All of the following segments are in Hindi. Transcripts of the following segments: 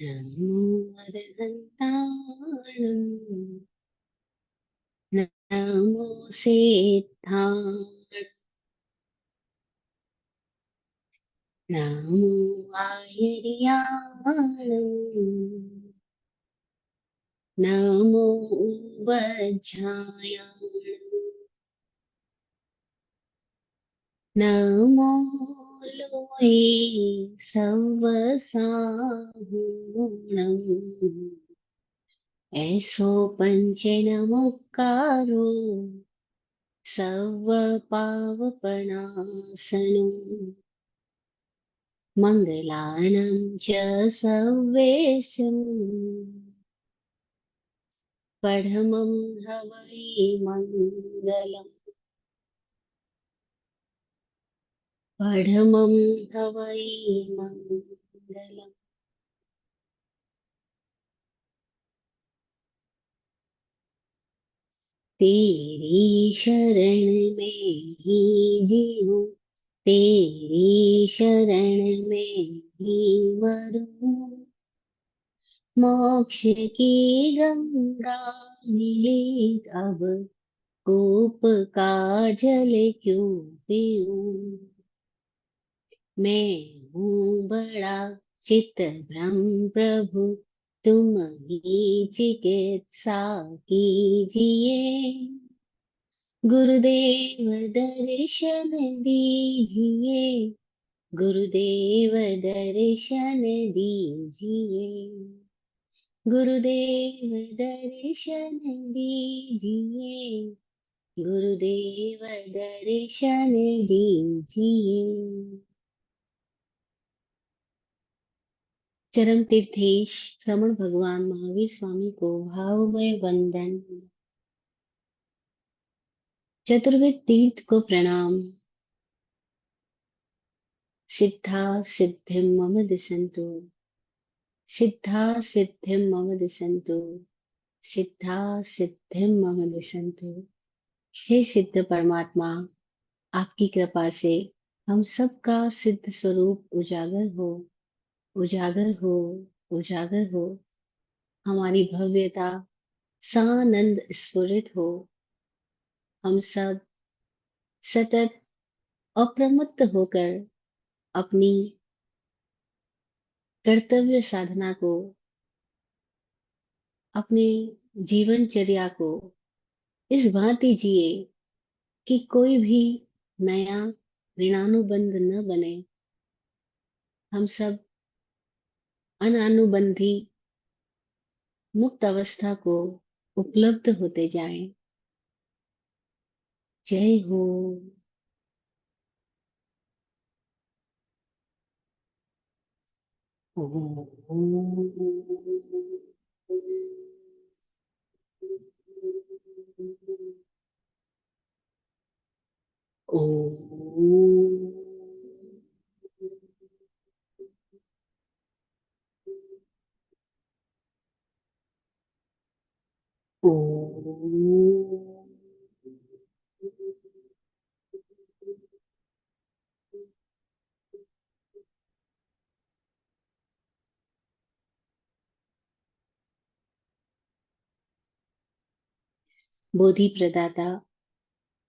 नमो अरहन्ताणं नमो सिद्धां नमो आयर्याणं नमो वज्रायाणं नमो लोये सवसाहुणम् ऐसो पंचनमुक्कारो सर्वपावपनाशनो मङ्गलानं च सर्वेशम् पठमं हवै मङ्गलम् पठमं हवै मङ्गलम् तेरी शरण में ही जीऊं तेरी शरण में ही मरूं मोक्ष की गंगा मिली अब कूप का जल क्यों पीऊं मैं हूँ बड़ा चित भ्रम प्रभु तुम ही चिकित्सा कीजिए गुरुदेव दर्शन दीजिए गुरुदेव दर्शन दीजिए गुरुदेव दर्शन दीजिए गुरुदेव दर्शन दीजिए। चरम तीर्थेश श्रमण भगवान महावीर स्वामी को भावमय वंदन। चतुर्वेद तीर्थ को प्रणाम। सिद्धा सिद्धिम मम दिसंतु सिद्धा सिद्धिम मम दिसंतु सिद्धा सिद्धिम मम दिसंतु। हे सिद्ध परमात्मा, आपकी कृपा से हम सबका सिद्ध स्वरूप उजागर हो उजागर हो उजागर हो। हमारी भव्यता सानंद स्फुरित हो। हम सब सतत अप्रमत्त होकर अपनी कर्तव्य साधना को, अपने जीवनचर्या को इस भांति जिए कि कोई भी नया ऋणानुबंध न बने। हम सब अनानुबंधी मुक्त अवस्था को उपलब्ध होते जाएं। जय हो। बोधि प्रदाता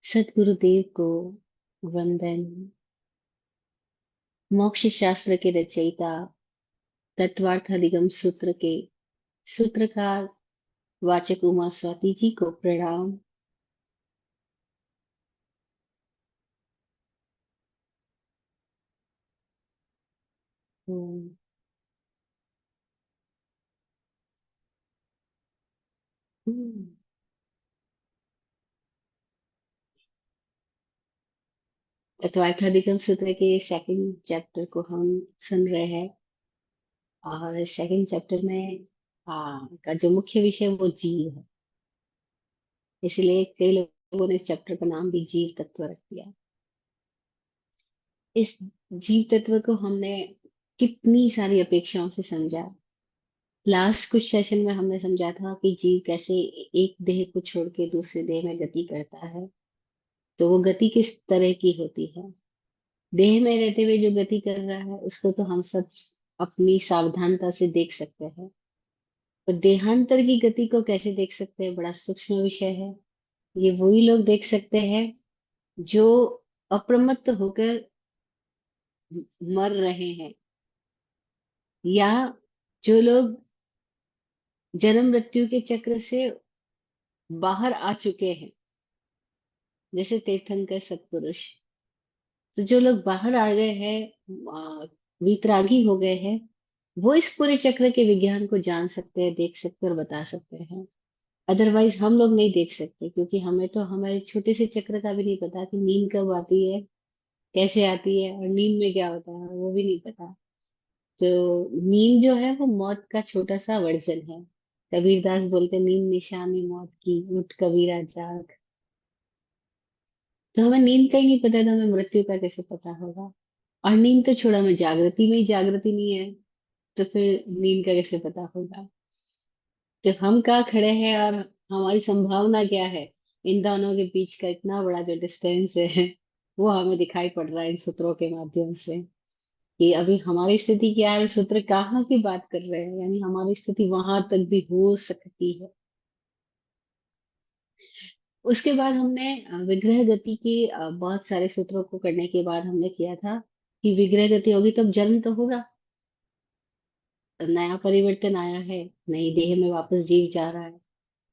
सतगुरुदेव को वंदन। मोक्ष शास्त्र के रचयिता तत्वार्थादिगम सूत्र के सूत्रकार वाचक उमा स्वाति जी को प्रणाम। ओम। हम्म। तत्वार्थादिगम सूत्र के सेकंड चैप्टर को हम सुन रहे हैं। और सेकंड चैप्टर में का जो मुख्य विषय है वो जीव है। इसलिए कई लोगों ने इस चैप्टर का नाम भी जीव तत्व रख दिया। इस जीव तत्व को हमने कितनी सारी अपेक्षाओं से समझा। लास्ट कुछ सेशन में हमने समझा था कि जीव कैसे एक देह को छोड़ के दूसरे देह में गति करता है। तो वो गति किस तरह की होती है। देह में रहते हुए जो गति कर रहा है उसको तो हम सब अपनी सावधानता से देख सकते हैं। पर देहांतर की गति को कैसे देख सकते हैं, बड़ा सूक्ष्म विषय है। ये वही लोग देख सकते हैं जो अप्रमत्त होकर मर रहे हैं, या जो लोग जन्म मृत्यु के चक्र से बाहर आ चुके हैं, जैसे तीर्थंकर सत्पुरुष। तो जो लोग बाहर आ गए हैं, वितरागी हो गए हैं, वो इस पूरे चक्र के विज्ञान को जान सकते हैं, देख सकते हैं और बता सकते हैं। अदरवाइज हम लोग नहीं देख सकते, क्योंकि हमें तो हमारे छोटे से चक्र का भी नहीं पता कि नींद कब आती है, कैसे आती है, और नींद में क्या होता है वो भी नहीं पता। तो नींद जो है वो मौत का छोटा सा वर्जन है। कबीरदास बोलते, नींद निशानी मौत की, उठ कबीरा जाग। तो हमें नींद का ही नहीं पता, तो हमें मृत्यु का कैसे पता होगा। और नींद तो छोड़ा, मैं जागृति में ही जागृति नहीं है, तो फिर नींद का कैसे पता होगा। तो हम कहाँ खड़े हैं और हमारी संभावना क्या है, इन दोनों के बीच का इतना बड़ा जो डिस्टेंस है, वो हमें दिखाई पड़ रहा है इन सूत्रों के माध्यम से, कि अभी हमारी स्थिति क्या है। सूत्र कहाँ की बात कर रहे हैं, यानी हमारी स्थिति वहां तक भी हो सकती है। उसके बाद हमने विग्रह गति की बहुत सारे सूत्रों को करने के बाद हमने किया था कि विग्रह गति होगी तो अब जन्म तो होगा, नया परिवर्तन आया है, नई देह में वापस जीव जा रहा है।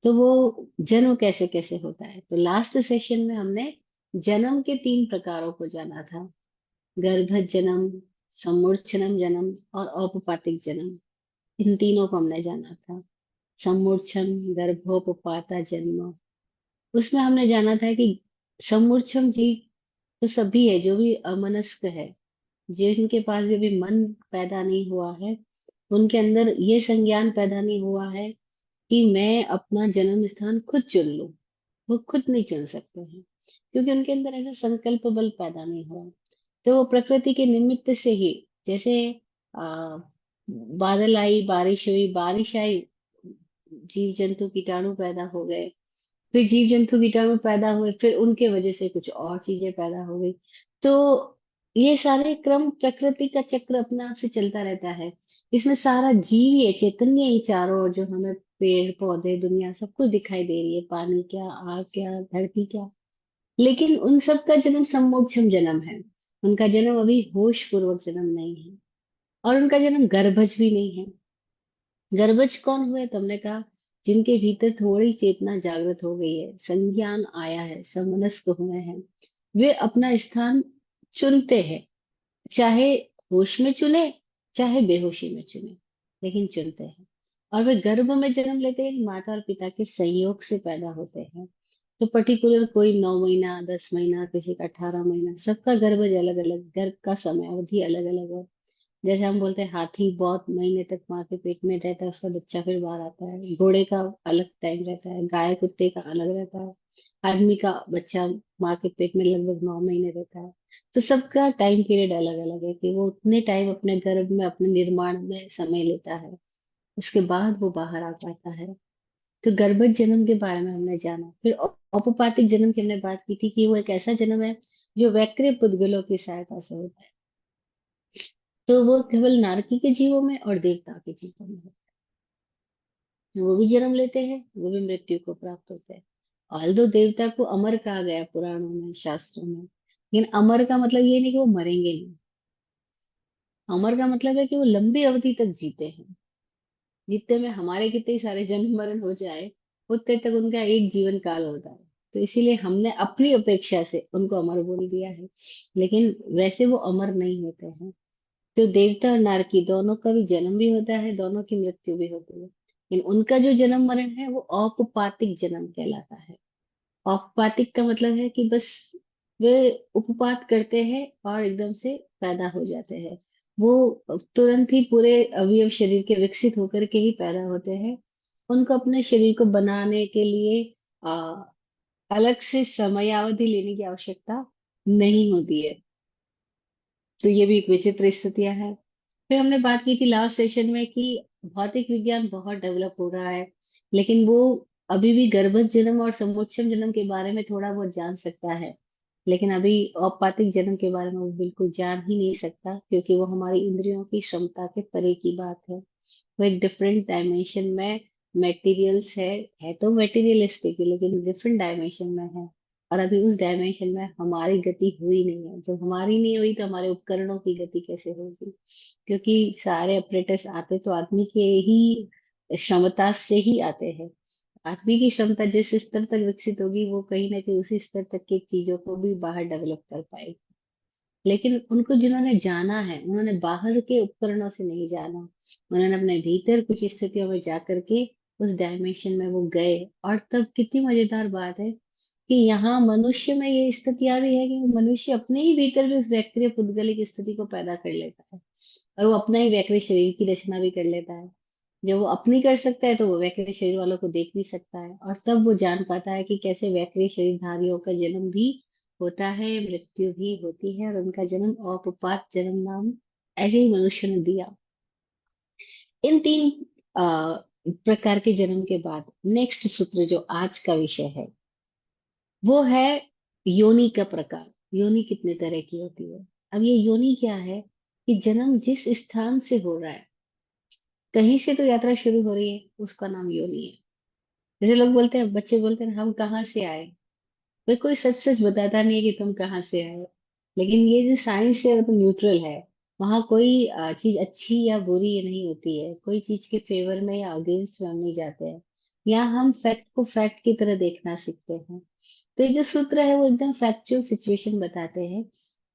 तो वो जन्म कैसे कैसे होता है, तो लास्ट सेशन में हमने जन्म के 3 प्रकारों को जाना था। गर्भज जन्म, समूर्छनम जन्म और औपपातिक जन्म। इन तीनों को हमने जाना था। समूर्छन, गर्भोपपाता जन्म। उसमें हमने जाना था कि समूर्छम जीव तो सभी है जो भी अमनस्क है, जिनके पास भी अभी मन पैदा नहीं हुआ है, उनके अंदर ये संज्ञान पैदा नहीं हुआ है कि मैं अपना जन्म स्थान खुद चुन लूं। वो खुद नहीं चुन सकते हैं, क्योंकि उनके अंदर ऐसा संकल्प बल पैदा नहीं हुआ। तो वो प्रकृति के निमित्त से ही, जैसे आ, बादल आई, बारिश हुई, बारिश आई, जीव जंतु कीटाणु पैदा हो गए, फिर जीव जंतु कीटाणु पैदा हुए, फिर उनके वजह से कुछ और चीजें पैदा हो गई। तो ये सारे क्रम प्रकृति का चक्र अपने आप से चलता रहता है। इसमें सारा जीव ही है, चैतन्य ही चारों ओर, जो हमें पेड़ पौधे दुनिया सब कुछ दिखाई दे रही है, पानी क्या, आग क्या, धरती क्या। लेकिन उन सब का जन्म सम्मोक्षम जन्म है। उनका जन्म अभी होश पूर्वक जन्म नहीं है, और उनका जन्म गर्भज भी नहीं है। गर्भज कौन हुए, तुमने कहा जिनके भीतर थोड़ी चेतना जागृत हो गई है, संज्ञान आया है, समनस्क हुए हैं, वे अपना स्थान चुनते हैं। चाहे होश में चुने, चाहे बेहोशी में चुने, लेकिन चुनते हैं। और वे गर्भ में जन्म लेते हैं, माता और पिता के संयोग से पैदा होते हैं। तो पर्टिकुलर कोई 9 महीना, 10 महीना, किसी का 18 महीना, सबका गर्भज अलग अलग, गर्भ का समय अवधि अलग अलग है। जैसे हम बोलते हैं हाथी बहुत महीने तक माँ के पेट में रहता है, उसका बच्चा फिर बाहर आता है। घोड़े का अलग टाइम रहता है, गाय कुत्ते का अलग रहता है, आदमी का बच्चा माँ के पेट में लगभग 9 महीने रहता है। तो सबका टाइम पीरियड अलग अलग है, कि वो उतने टाइम अपने गर्भ में अपने निर्माण में समय लेता है, उसके बाद वो बाहर आ पाता है। तो गर्भज जन्म के बारे में हमने जाना। फिर औपपातिक जन्म की हमने बात की थी कि वो एक ऐसा जन्म है जो वैक्रिय पुद्गलों की सहायता से होता है। तो वो केवल नारकी के जीवों में और देवता के जीवों में होता है। वो भी जन्म लेते हैं, वो भी मृत्यु को प्राप्त होते हैं। ऑल्दो देवता को अमर कहा गया पुराणों में, शास्त्रों में, लेकिन अमर का मतलब ये नहीं कि वो मरेंगे नहीं। अमर का मतलब है कि वो लंबी अवधि तक जीते हैं। जितने में हमारे कितने ही सारे जन्म मरण हो जाए, उतने तक उनका एक जीवन काल होता है। तो इसीलिए हमने अपनी अपेक्षा से उनको अमर बोल दिया है, लेकिन वैसे वो अमर नहीं होते हैं। तो देवता और नारकी दोनों का भी जन्म भी होता है, दोनों की मृत्यु भी होती है, लेकिन उनका जो जन्म मरण है वो औपपातिक जन्म कहलाता है। औपपातिक का मतलब है कि बस वे उपपात करते हैं और एकदम से पैदा हो जाते हैं। वो तुरंत ही पूरे अवयव शरीर के विकसित होकर के ही पैदा होते हैं। उनको अपने शरीर को बनाने के लिए आ, अलग से समयावधि लेने की आवश्यकता नहीं होती है। तो ये भी एक विचित्र स्थितियां है। फिर हमने बात की थी लास्ट सेशन में कि भौतिक विज्ञान बहुत डेवलप हो रहा है, लेकिन वो अभी भी गर्भज जन्म और समुच्चयम जन्म के बारे में थोड़ा बहुत जान सकता है। लेकिन अभी औपचारिक जन्म के बारे में वो बिल्कुल जान ही नहीं सकता, क्योंकि वो हमारी इंद्रियों की क्षमता के परे की बात है। वो एक डिफरेंट डायमेंशन में मेटीरियल्स है तो मेटीरियलिस्टिक है, लेकिन डिफरेंट डायमेंशन में है। और अभी उस डायमेंशन में हमारी गति हुई नहीं है। जब हमारी नहीं हुई तो हमारे उपकरणों की गति कैसे होगी? क्योंकि सारे ऑपरेटर्स आते तो आदमी के ही क्षमता से ही आते हैं। आदमी की क्षमता जिस स्तर तक विकसित होगी, वो कहीं ना कहीं उसी स्तर तक की चीजों को भी बाहर डेवलप कर पाएगी। लेकिन उनको जिन्होंने जाना है, उन्होंने बाहर के उपकरणों से नहीं जाना। उन्होंने अपने भीतर कुछ स्थितियों में जा करके उस डायमेंशन में वो गए। और तब कितनी मजेदार बात है कि यहाँ मनुष्य में ये स्थितियां भी है कि मनुष्य अपने ही भीतर भी उस व्यक्ति पुद्गलिक स्थिति को पैदा कर लेता है। और वो अपना ही वैकृत शरीर की रचना भी कर लेता है। जब वो अपनी कर सकता है तो वो वैकृत शरीर वालों को देख भी सकता है, और तब वो जान पाता है कि कैसे वैकृत शरीरधारियों का जन्म भी होता है, मृत्यु भी होती है, और उनका जन्म औपपात जन्म नाम ऐसे ही मनुष्य ने दिया। इन तीन प्रकार के जन्म के बाद नेक्स्ट सूत्र जो आज का विषय है वो है योनि का प्रकार। योनि कितने तरह की होती है? अब ये योनि क्या है कि जन्म जिस स्थान से हो रहा है, कहीं से तो यात्रा शुरू हो रही है, उसका नाम योनि है। जैसे लोग बोलते हैं, बच्चे बोलते हैं, हम कहाँ से आए। भाई कोई सच सच बताता नहीं है कि तुम कहाँ से आए। लेकिन ये जो साइंस है वो तो न्यूट्रल है। वहां कोई चीज अच्छी या बुरी ये नहीं होती है, कोई चीज के फेवर में या अगेंस्ट में हम नहीं जाते हैं। यहाँ हम फैक्ट को फैक्ट की तरह देखना सीखते हैं। तो ये जो सूत्र है वो एकदम फैक्चुअल सिचुएशन बताते हैं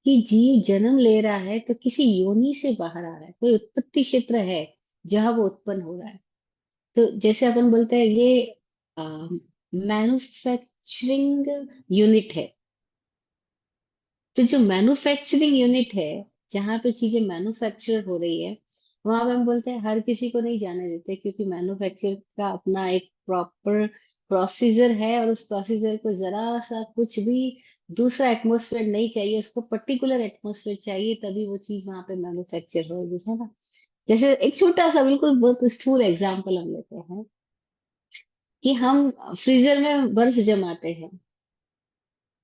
कि जीव जन्म ले रहा है तो किसी योनि से बाहर आ रहा है, कोई उत्पत्ति क्षेत्र है जहां वो उत्पन्न हो रहा है। तो जैसे अपन बोलते हैं ये मैन्युफैक्चरिंग यूनिट है। तो जो मैन्युफैक्चरिंग यूनिट है, जहाँ पे चीजें मैन्युफैक्चर हो रही है, वहां पे हम बोलते हैं हर किसी को नहीं जाने देते, क्योंकि मैन्युफैक्चर का अपना एक प्रॉपर प्रोसीजर है, और उस प्रोसीजर को जरा सा कुछ भी दूसरा एटमोसफेयर नहीं चाहिए, उसको पर्टिकुलर एटमोसफेयर चाहिए, तभी वो चीज वहां पे मैन्युफैक्चर होगी, है ना। जैसे एक छोटा सा बिल्कुल बहुत स्थूल एग्जाम्पल हम लेते हैं कि हम फ्रीजर में बर्फ जमाते हैं।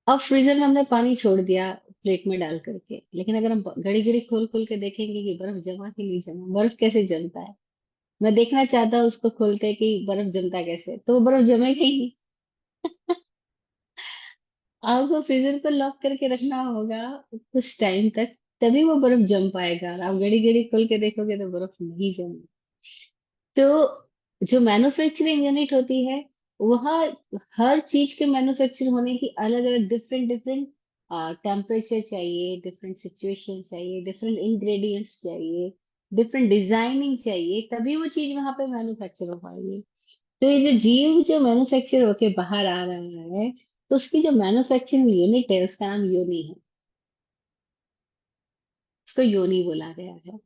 अब फ्रीजर में हमने पानी छोड़ दिया प्लेट में डाल करके, लेकिन अगर हम घड़ी घड़ी खोल खोल के देखेंगे कि बर्फ जमा कि नहीं जमा, बर्फ कैसे जमता है, मैं देखना चाहता हूँ उसको खोल के कि बर्फ जमता कैसे, तो वो बर्फ जमेगा ही नहीं। आपको फ्रीजर को लॉक करके रखना होगा कुछ टाइम तक, तभी वो बर्फ जम पाएगा। और आप घड़ी घड़ी खोल के देखोगे तो बर्फ नहीं जमेगी। तो जो मैन्युफैक्चरिंग यूनिट होती है, वहाँ हर चीज के मैन्युफैक्चर होने की अलग अलग डिफरेंट डिफरेंट टेम्परेचर चाहिए, डिफरेंट सिचुएशन चाहिए, डिफरेंट इंग्रेडिएंट्स चाहिए, डिफरेंट डिजाइनिंग चाहिए, तभी वो चीज वहां पे मैन्युफैक्चर हो पाएगी। तो ये जो जीव जो मैन्युफैक्चर होके बाहर आ रहा है, तो उसकी जो मैन्युफैक्चरिंग यूनिट है उसका नाम योनि है। उसको योनि बोला गया है।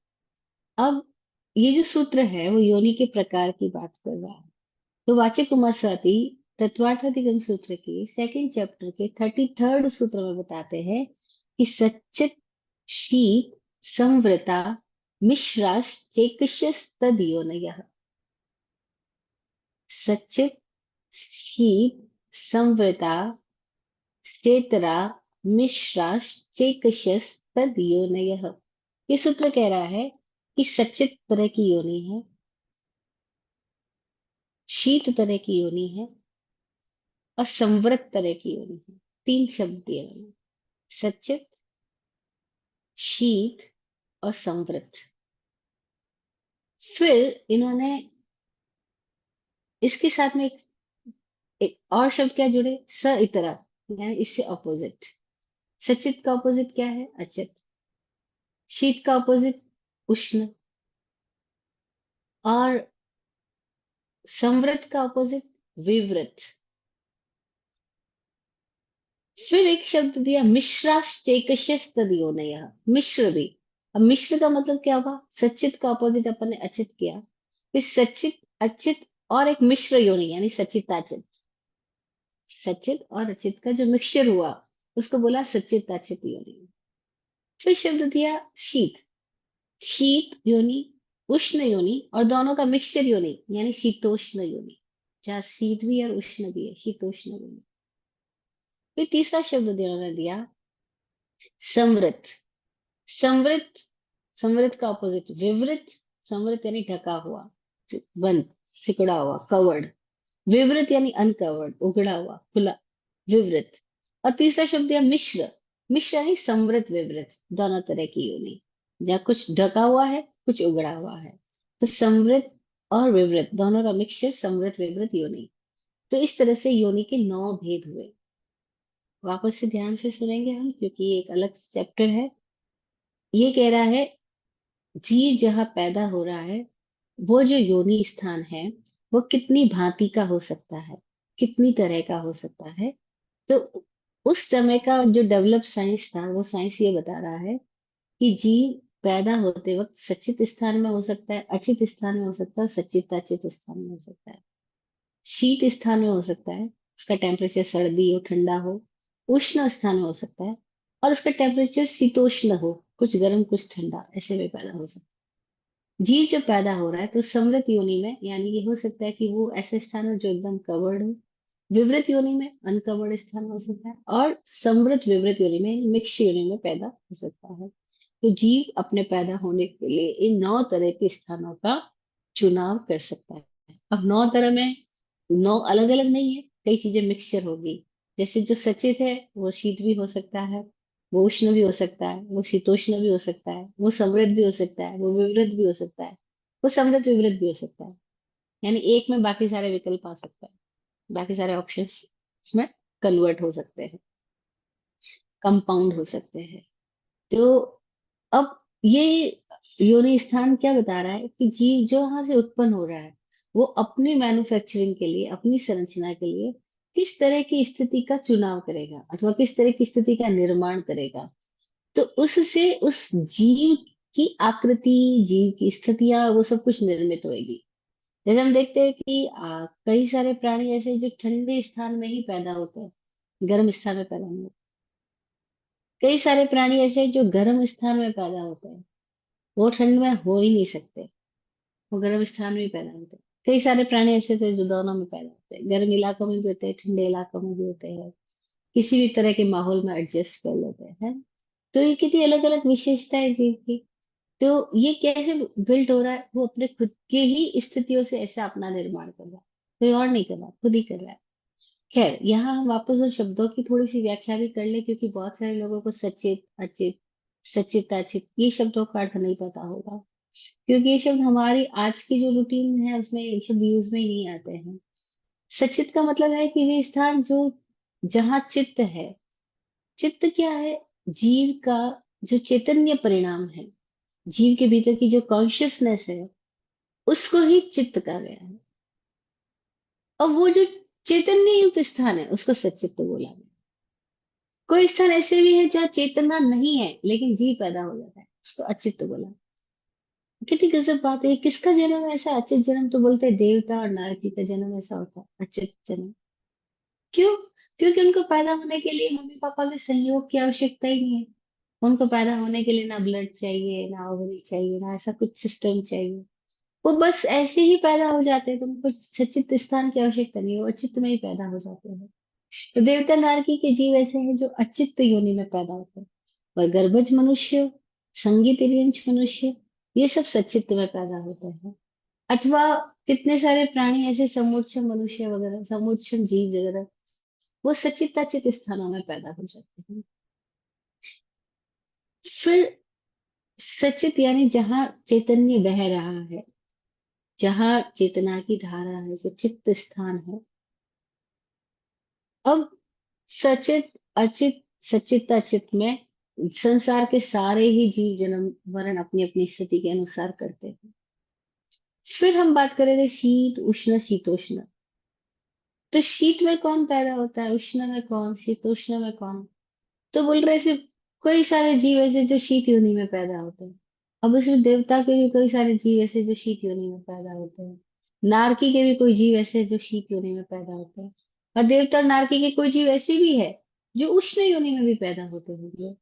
अब ये जो सूत्र है वो योनि के प्रकार की बात कर रहा है। तो वाचक समासवादी तत्वार्थाधिगम सूत्र के सेकंड चैप्टर के 33rd सूत्र में बताते हैं कि सच्चित शीत संवृता मिश्राश्चैकश्यस्तदयोनयः। सच्चित शीत संवृता चेतरा मिश्राश्चैकश्यस्तदयोनयः। ये सूत्र कह रहा है कि सच्चित तरह की योनि है, शीत तरह की योनि है, और संवृत तरह की योनि है। तीन शब्द दिए मैंने, सचित, शीत और संवृत। फिर इन्होंने इसके साथ में एक और शब्द क्या जुड़े, स इतरा, यानी इससे ऑपोजिट। सचित का ऑपोजिट क्या है? अचित। शीत का ऑपोजिट उष्ण। और संवृत का ऑपोजिट विवृत। फिर एक शब्द दिया मिश्राश्चैकश्यस्तदयोनयः, मिश्र भी। अब मिश्र का मतलब क्या होगा? सचित का ऑपोजिट अपन ने अचित किया, फिर सचित अचित और एक मिश्र योनि यानी सचिताचित। सचित और अचित का जो मिक्सचर हुआ उसको बोला सचिताचित योनि। फिर शब्द दिया शीत। शीत योनि, उष्ण योनि, और दोनों का मिक्सचर योनि यानी शीतोष्ण योनि, जहाँ शीत भी है और उष्ण भी है, शीतोष्ण योनि। फिर तीसरा शब्द उन्होंने दिया समृद्ध। समृद्ध, समृद्ध का ऑपोजिट विवृत। समृद्ध यानी ढका हुआ, बंद, सिकुड़ा हुआ, कवर्ड। विवृत यानी अनकवर्ड, उगड़ा हुआ, खुला, विवृत। और तीसरा शब्द है मिश्र। मिश्र यानी समृद्ध विवृत, दोनों तरह की योनि, जहाँ कुछ ढका हुआ है, कुछ उगड़ा हुआ है। तो समृद्ध और विवृत दोनों का मिक्सचर समृद्ध विवृत योनि। तो इस तरह से योनि के 9 भेद हुए। वापस से ध्यान से सुनेंगे हम, क्योंकि ये एक अलग चैप्टर है। ये कह रहा है जीव जहाँ पैदा हो रहा है, वो जो योनि स्थान है, वो कितनी भांति का हो सकता है, कितनी तरह का हो सकता है। तो उस समय का जो डेवलप साइंस था, वो साइंस ये बता रहा है कि जीव पैदा होते वक्त सचित स्थान में हो सकता है, अचित स्थान में हो सकता है, सचित अचित स्थान में हो सकता है। शीत स्थान में हो सकता है, उसका टेम्परेचर सर्दी हो, ठंडा हो। उष्ण स्थान में हो सकता है, और उसका टेम्परेचर शीतोष्ण हो, कुछ गर्म कुछ ठंडा, ऐसे में पैदा हो सकता है। जीव जब पैदा हो रहा है तो समृद्ध योनि में, यानी ये हो सकता है कि वो ऐसे स्थान हो जो एकदम कवर्ड हो। विवृत योनि में अनकवर्ड स्थान हो सकता है, और समृद्ध विवृत योनि में, मिक्स योनि में पैदा हो सकता है। तो जीव अपने पैदा होने के लिए इन 9 तरह के स्थानों का चुनाव कर सकता है। अब 9 तरह में 9 अलग अलग नहीं है, कई चीजें मिक्सचर होगी। जैसे जो सचेत है वो शीत भी हो सकता है, वो उष्ण भी हो सकता है, वो शीतोष्ण भी हो सकता है, वो समृद्ध भी हो सकता है, वो विवृत भी हो सकता है, वो समृद्ध विवृत भी हो सकता है। यानी एक में बाकी सारे विकल्प आ सकता है, बाकी सारे ऑप्शंस इसमें कन्वर्ट हो सकते हैं, कंपाउंड हो सकते हैं। तो अब ये योनि स्थान क्या बता रहा है कि जीव जो यहाँ से उत्पन्न हो रहा है, वो अपनी मैन्युफैक्चरिंग के लिए, अपनी संरचना के लिए किस तरह की स्थिति का चुनाव करेगा, अथवा किस तरह की स्थिति का निर्माण करेगा। तो उससे उस जीव की आकृति, जीव की स्थितियां, वो सब कुछ निर्मित होएगी। जैसे हम देखते हैं कि कई सारे प्राणी ऐसे हैं जो ठंडे स्थान में ही पैदा होते हैं, गर्म स्थान में पैदा नहीं होते। कई सारे प्राणी ऐसे हैं जो गर्म स्थान में पैदा होते हैं, वो ठंड में हो ही नहीं सकते, वो गर्म स्थान में ही पैदा होते हैं। कई सारे प्राणी ऐसे थे जो दोनों में पैदा होते हैं, गर्म इलाकों में भी होते हैं, ठंडे इलाकों में भी होते हैं, किसी भी तरह के माहौल में एडजस्ट कर लेते हैं। तो ये कितनी अलग अलग विशेषता है जीव की। तो ये कैसे बिल्ट हो रहा है, वो अपने खुद के ही स्थितियों से ऐसा अपना निर्माण कर रहा है, कोई और नहीं कर रहा, खुद ही कर रहा है। खैर, यहाँ हम वापस उन शब्दों की थोड़ी सी व्याख्या भी कर ले, क्योंकि बहुत सारे लोगों को सचेत अचेत, सचित अचित ये शब्दों का अर्थ नहीं पता होगा, क्योंकि ये शब्द हमारी आज की जो रूटीन है उसमें ये शब्द यूज में ही नहीं आते हैं। सचित का मतलब है कि वे स्थान जो, जहाँ चित्त है। चित्त क्या है? जीव का जो चैतन्य परिणाम है, जीव के भीतर की जो कॉन्शियसनेस है, उसको ही चित्त कहा गया है। और वो जो चैतन्य युक्त स्थान है, उसको सचित्त बोला गया। कोई स्थान ऐसे भी है जहाँ चेतना नहीं है लेकिन जीव पैदा हो जाता है, उसको अचित्त बोला। कितनी गजब बात है, किसका जन्म है ऐसा अचित जन्म? तो बोलते हैं देवता और नारकी का जन्म ऐसा होता है, अचित जन्म। क्यों? क्योंकि उनको पैदा होने के लिए मम्मी पापा के सहयोग की आवश्यकता ही नहीं है। उनको पैदा होने के लिए ना ब्लड चाहिए, ना ओवरी चाहिए, ना ऐसा कुछ सिस्टम चाहिए। वो बस ऐसे ही पैदा हो जाते हैं, तो उनको सचित स्थान की आवश्यकता नहीं है, वो अचित में ही पैदा हो जाते हैं। तो देवता नारकी के जीव ऐसे हैं जो अचित योनि में पैदा होते हैं। और गर्भज मनुष्य, संगीत मनुष्य, ये सब सचित्त में पैदा होते हैं। अथवा कितने सारे प्राणी ऐसे, समुच्चम मनुष्य वगैरह, समुच्चम जीव वगैरह, वो सचिताचित स्थानों में पैदा हो जाते हैं। फिर सचित यानी जहाँ चैतन्य बह रहा है, जहाँ चेतना की धारा है, जो चित्त स्थान है। अब सचित अचित, सचित अचित में संसार के सारे ही जीव जन्म मरण अपनी अपनी स्थिति के अनुसार करते हैं। फिर हम बात करें थे शीत उष्ण शीतोष्ण। तो शीत में कौन पैदा होता है, उष्ण में कौन, शीतोष्ण में कौन? तो बोल रहे ऐसे कई सारे जीव ऐसे जो शीत योनि में पैदा होते हैं। अब इसमें देवता के भी कई सारे जीव ऐसे जो शीत योनि में पैदा होते हैं। नारकी के भी कोई जीव ऐसे जो शीत योनि में पैदा होते हैं। और देवता और नारकी के कोई जीव ऐसे भी है जो उष्ण योनि में भी पैदा होते होंगे।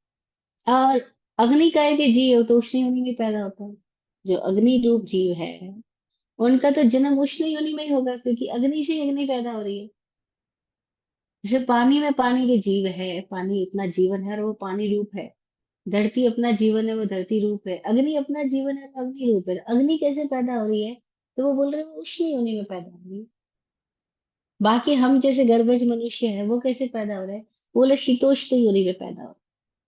और अग्निकाय के जीव तो उष्ण योनि में पैदा होता है। जो अग्नि रूप जीव है, उनका तो जन्म उष्ण योनि में ही होगा, क्योंकि अग्नि से ही अग्नि पैदा हो रही है। जैसे पानी में पानी के जीव है, पानी इतना जीवन है और वो पानी रूप है। धरती अपना जीवन है, वो धरती रूप है। अग्नि अपना जीवन है, वो अग्नि रूप है। अग्नि कैसे पैदा हो रही है? तो वो बोल रहे हैं वो उष्ण योनि में पैदा हो रही है। बाकी हम जैसे गर्भज मनुष्य है, वो कैसे पैदा हो रहे हैं? वो बोले शीतोष्ण योनि में पैदा हो रहे हैं।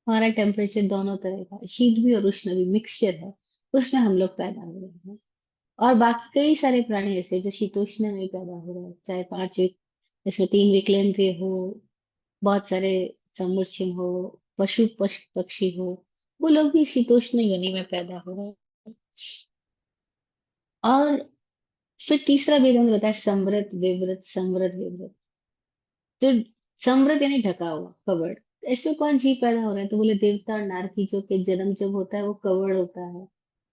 हमारा टेम्परेचर दोनों तरह का है, शीत भी और उष्ण भी मिक्सचर है, उसमें हम लोग पैदा हो रहे हैं। और बाकी कई सारे प्राणी ऐसे जो शीतोष्ण में पैदा हो रहे हैं, चाहे इसमें 3 विकलेंद्रिय हो, बहुत सारे समुच्चय हो, पक्षी हो, वो लोग भी शीतोष्ण योनि में पैदा हो रहे हैं। और फिर तीसरा भेद हमने बताया समृद्ध विवृत, समृद्ध विवृत। तो समृद्ध यानी ढका हुआ, कवर्ड। इसमें कौन जीव पैदा हो रहा है? तो बोले देवता और नारकी जो के जन्म जब होता है वो कवर्ड होता है,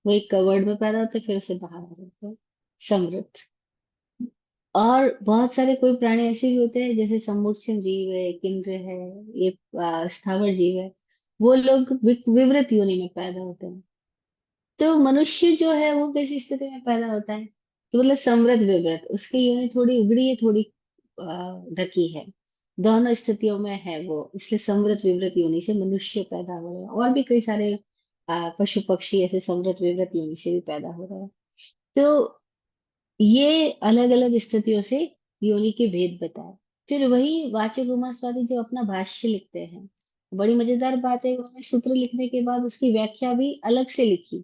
वो एक कवर्ड में पैदा होता है, फिर उसे बाहर आ जाता है, समृद्ध। और बहुत सारे कोई प्राणी ऐसे भी होते हैं, जैसे समुच्चय जीव है, किन्नर है, ये स्थावर जीव है, वो लोग विवृत योनि में पैदा होते हैं। तो मनुष्य जो है वो कैसी स्थिति में पैदा होता है? तो मतलब समृद्ध विवृत, उसकी योनि थोड़ी उगड़ी है, थोड़ी ढकी है, दोनों स्थितियों में है वो, इसलिए समृद्ध विवृत योनि से मनुष्य पैदा हो रहा है। और भी कई सारे पशु पक्षी ऐसे समृद्ध विवृत योनि से भी पैदा हो रहे हैं। तो ये अलग अलग स्थितियों से योनि के भेद बताए। फिर वही वाचक उमास्वादी जो अपना भाष्य लिखते हैं, बड़ी मजेदार बात है, उन्होंने सूत्र लिखने के बाद उसकी व्याख्या भी अलग से लिखी,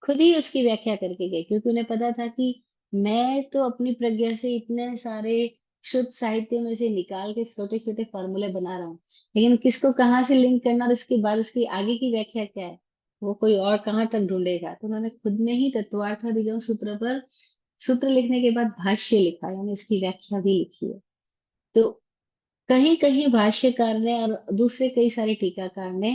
खुद ही उसकी व्याख्या करके गए, क्योंकि उन्हें पता था कि मैं तो अपनी प्रज्ञा से इतने सारे शुद्ध साहित्य में से निकाल के छोटे छोटे फॉर्मूले बना रहा हूँ, लेकिन किसको कहाँ से लिंक करना और इसके बाद उसकी आगे की व्याख्या क्या है, वो कोई और कहाँ तक ढूंढेगा। तो उन्होंने खुद में ही तत्वार्थ अधिगम सूत्र पर सूत्र लिखने के बाद भाष्य लिखा, यानी उसकी व्याख्या भी लिखी है। तो कहीं कहीं भाष्यकार ने और दूसरे कई सारे टीकाकार ने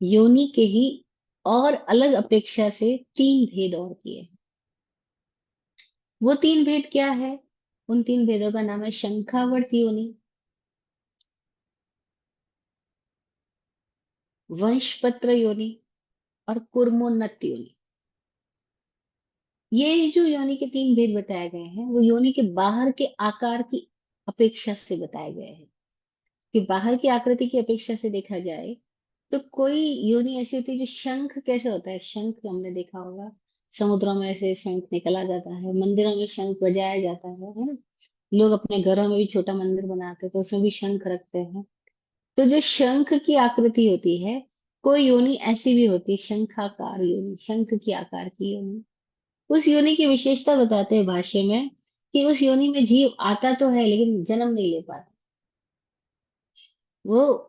योनि के ही और अलग अपेक्षा से 3 भेद और किए हैं। वो 3 भेद क्या है? उन 3 भेदों का नाम है शंखावर्त योनि, वंशपत्र योनि और कुर्मोन्नत योनि। ये जो योनि के 3 भेद बताए गए हैं, वो योनि के बाहर के आकार की अपेक्षा से बताए गए हैं। कि बाहर की आकृति की अपेक्षा से देखा जाए तो कोई योनि ऐसी होती है जो शंख, कैसे होता है शंख, हमने देखा होगा समुद्रों में ऐसे शंख निकला जाता है, मंदिरों में शंख बजाया जाता है ना। लोग अपने घरों में भी छोटा मंदिर बनाते हैं तो उसमें भी शंख रखते हैं। तो जो शंख की आकृति होती है, कोई योनि ऐसी भी होती है शंखाकार योनि, शंख की आकार की योनि। उस योनि की विशेषता बताते हैं भाष्य में कि उस योनि में जीव आता तो है लेकिन जन्म नहीं ले पाता। वो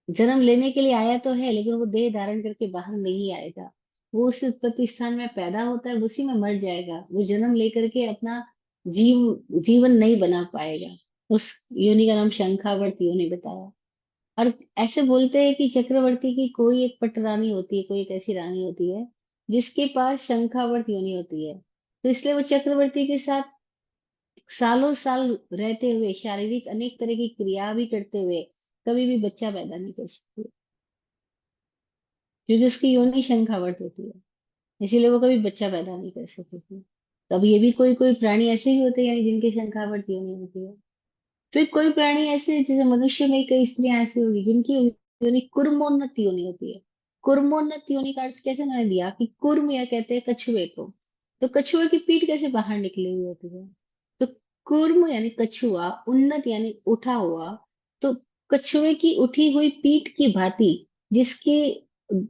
जन्म लेने के लिए आया तो है, लेकिन वो देह धारण करके बाहर नहीं आएगा। वो उस उत्पत्ति स्थान में पैदा होता है, उसी में मर जाएगा, वो जन्म लेकर के अपना जीवन नहीं बना पाएगा। उस योनि का नाम शंखावर्त योनि बताया। और ऐसे बोलते हैं कि चक्रवर्ती की कोई एक पटरानी होती है, कोई एक ऐसी रानी होती है जिसके पास शंखावर्त योनि होती है, तो इसलिए वो चक्रवर्ती के साथ सालों साल रहते हुए, शारीरिक अनेक तरह की क्रिया भी करते हुए, कभी भी बच्चा पैदा नहीं कर सकती, क्योंकि उसकी योनि शंखावर्त होती है, इसीलिए वो कभी बच्चा पैदा नहीं कर सकती थी। तब ये भी कोई कोई प्राणी ऐसे भी होते हैं यानी जिनकी शंखावर्त योनि होती है। फिर कोई प्राणी ऐसे, जैसे मनुष्य में कई स्त्रियां ऐसी होगी जिनकी योनि कुर्मोन्नत योनि होती है। कुर्मोन्नत योनि का अर्थ कैसे मैंने दिया कि कुर्म या कहते हैं कछुए को, तो कछुए की पीठ कैसे बाहर निकली हुई होती है? तो कुर्म यानी कछुआ, उन्नत यानी उठा हुआ। तो कछुए की उठी हुई पीठ की भांति जिसके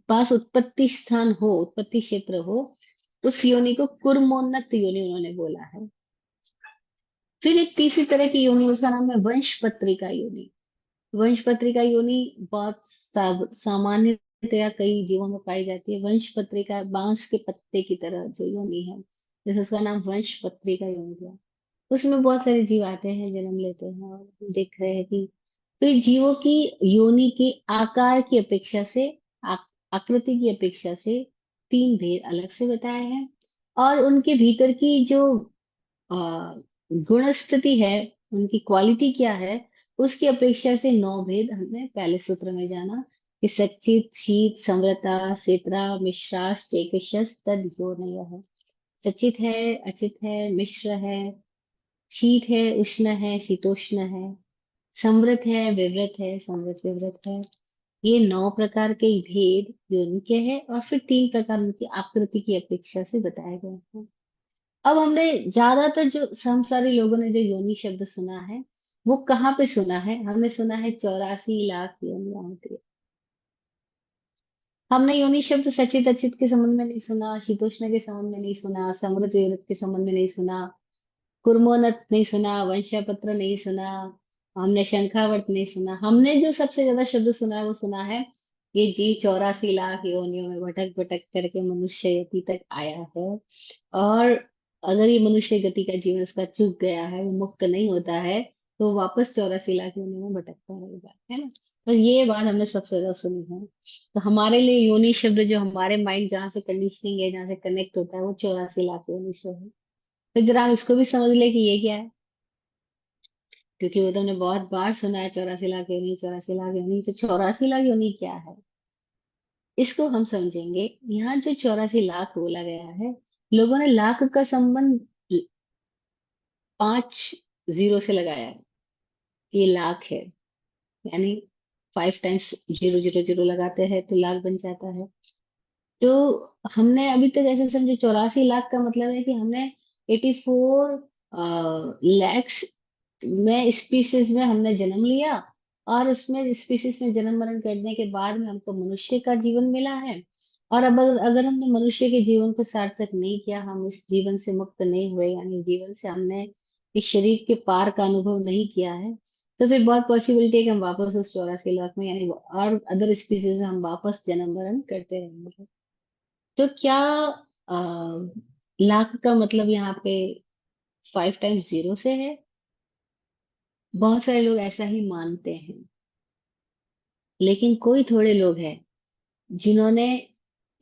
पास उत्पत्ति स्थान हो, उत्पत्ति क्षेत्र हो, उस योनि को कुर्मोन्नत योनि उन्होंने बोला है। फिर एक तीसरी तरह की योनि, उसका नाम है वंश पत्रिका योनि। वंश पत्रिका योनि बहुत सामान्यतया कई जीवों में पाई जाती है। वंश पत्रिका बांस के पत्ते की तरह जो योनि है, जैसे उसका नाम वंश पत्रिका योनि है। उसमें बहुत सारे जीव आते हैं, जन्म लेते हैं, और हम देख रहे हैं कि तो ये जीवों की योनि के आकार की अपेक्षा से, आकृति की अपेक्षा से 3 भेद अलग से बताए हैं। और उनके भीतर की जो आ, गुण स्थिति है, उनकी क्वालिटी क्या है, उसकी अपेक्षा से 9 भेद हमने पहले सूत्र में जाना कि सच्चित, शीत, समृता, सेत्रा, मिश्राश, चेकशस, तद योनयः है। सच्चित है, अचित है, मिश्र है, शीत है, उष्ण है, शीतोष्ण है, समृद्ध है, विवृत है, समृद्ध विवृत है। ये 9 प्रकार के भेद योनि के हैं, और फिर 3 प्रकार उनकी आकृति की अपेक्षा से बताए गए हैं। अब हमने ज्यादातर जो हम सारे लोगों ने जो योनि शब्द सुना है, वो कहाँ पे सुना है? हमने सुना है 84 लाख योनियां होती है। हमने योनि शब्द सचित अचित के संबंध में नहीं सुना, शीतोष्ण के संबंध में नहीं सुना, समृद्ध विवृत के संबंध में नहीं सुना, कुर्मोन्नत नहीं सुना, वंशापत्र नहीं सुना, हमने शंखावर्त नहीं सुना। हमने जो सबसे ज्यादा शब्द सुना है वो सुना है, ये जीव 84 लाख योनियों में भटक भटक करके मनुष्य गति तक आया है। और अगर ये मनुष्य गति का जीवन उसका चूक गया है, वो मुक्त नहीं होता है, तो वापस 84 लाख योनियों में भटकता रहेगा, है ना। बस ये बात हमने सबसे ज्यादा सुनी है। तो हमारे लिए योनि शब्द, जो हमारे माइंड जहाँ से कंडीशनिंग है, जहाँ से कनेक्ट होता है, वो 84 लाख योनि से है। तो जरा हम इसको भी समझ ले कि ये क्या है, क्योंकि वो तो हमने बहुत बार सुना है 84 लाख योनि, 84 लाख योनि। तो 84 लाख योनि क्या है, इसको हम समझेंगे। यहाँ जो 84 लाख बोला गया है, लोगों ने लाख का संबंध 5 जीरो से लगाया है, ये लाख है। यानी 5 टाइम्स 0 0 0 लगाते हैं तो लाख बन जाता है। तो हमने अभी तक ऐसे समझे 84 लाख का मतलब है कि हमने 84 लैक्स में स्पीसीज में हमने जन्म लिया, और उसमें स्पीसीज में जन्म मरण करने के बाद में हमको मनुष्य का जीवन मिला है। और अब अगर हमने मनुष्य के जीवन को सार्थक नहीं किया, हम इस जीवन से मुक्त नहीं हुए, यानी जीवन से हमने इस शरीर के पार का अनुभव नहीं किया है, तो फिर बहुत पॉसिबिलिटी है कि हम वापस उस 84 लाख में, यानी और अदर स्पीसीज में हम वापस जन्म मरण करते रहेंगे। तो क्या आ, लाख का मतलब यहाँ पे 5 टाइम्स 0 से है? बहुत सारे लोग ऐसा ही मानते हैं, लेकिन कोई थोड़े लोग हैं जिन्होंने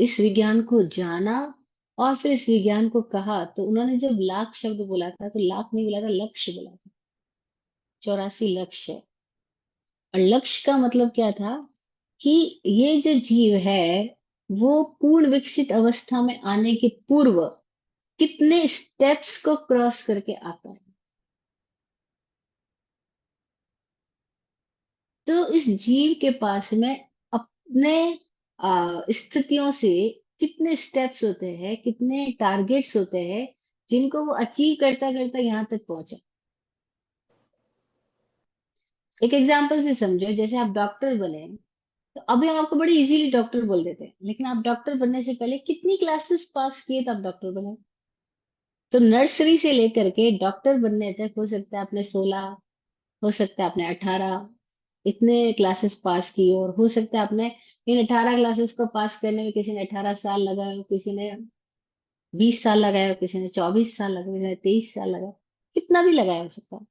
इस विज्ञान को जाना, और फिर इस विज्ञान को कहा। तो उन्होंने जब लाख शब्द बोला था, तो लाख नहीं बोला था, लक्ष्य बोला था। 84 लक्ष्य। और लक्ष्य का मतलब क्या था, कि ये जो जीव है, वो पूर्ण विकसित अवस्था में आने के पूर्व कितने स्टेप्स को क्रॉस करके आता है। तो इस जीव के पास में अपने स्थितियों से कितने स्टेप्स होते हैं, कितने टारगेट्स होते हैं, जिनको वो अचीव करता करता यहाँ तक पहुंचा। एक एग्जांपल से समझो, जैसे आप डॉक्टर बने, तो अभी हम आपको बड़ी इजीली डॉक्टर बोल देते हैं, लेकिन आप डॉक्टर बनने से पहले कितनी क्लासेस पास किए तब डॉक्टर बने? तो नर्सरी से लेकर के डॉक्टर बनने तक हो सकता है आपने 16, हो सकता है आपने 18 इतने क्लासेस पास की, और हो सकता है आपने इन 18 क्लासेस को पास करने में किसी ने 18 साल लगाए हो, किसी ने 20 साल लगाए हो, किसी ने 24 साल लगाए, किसी ने 23 साल लगाए, कितना भी लगाया हो सकता है।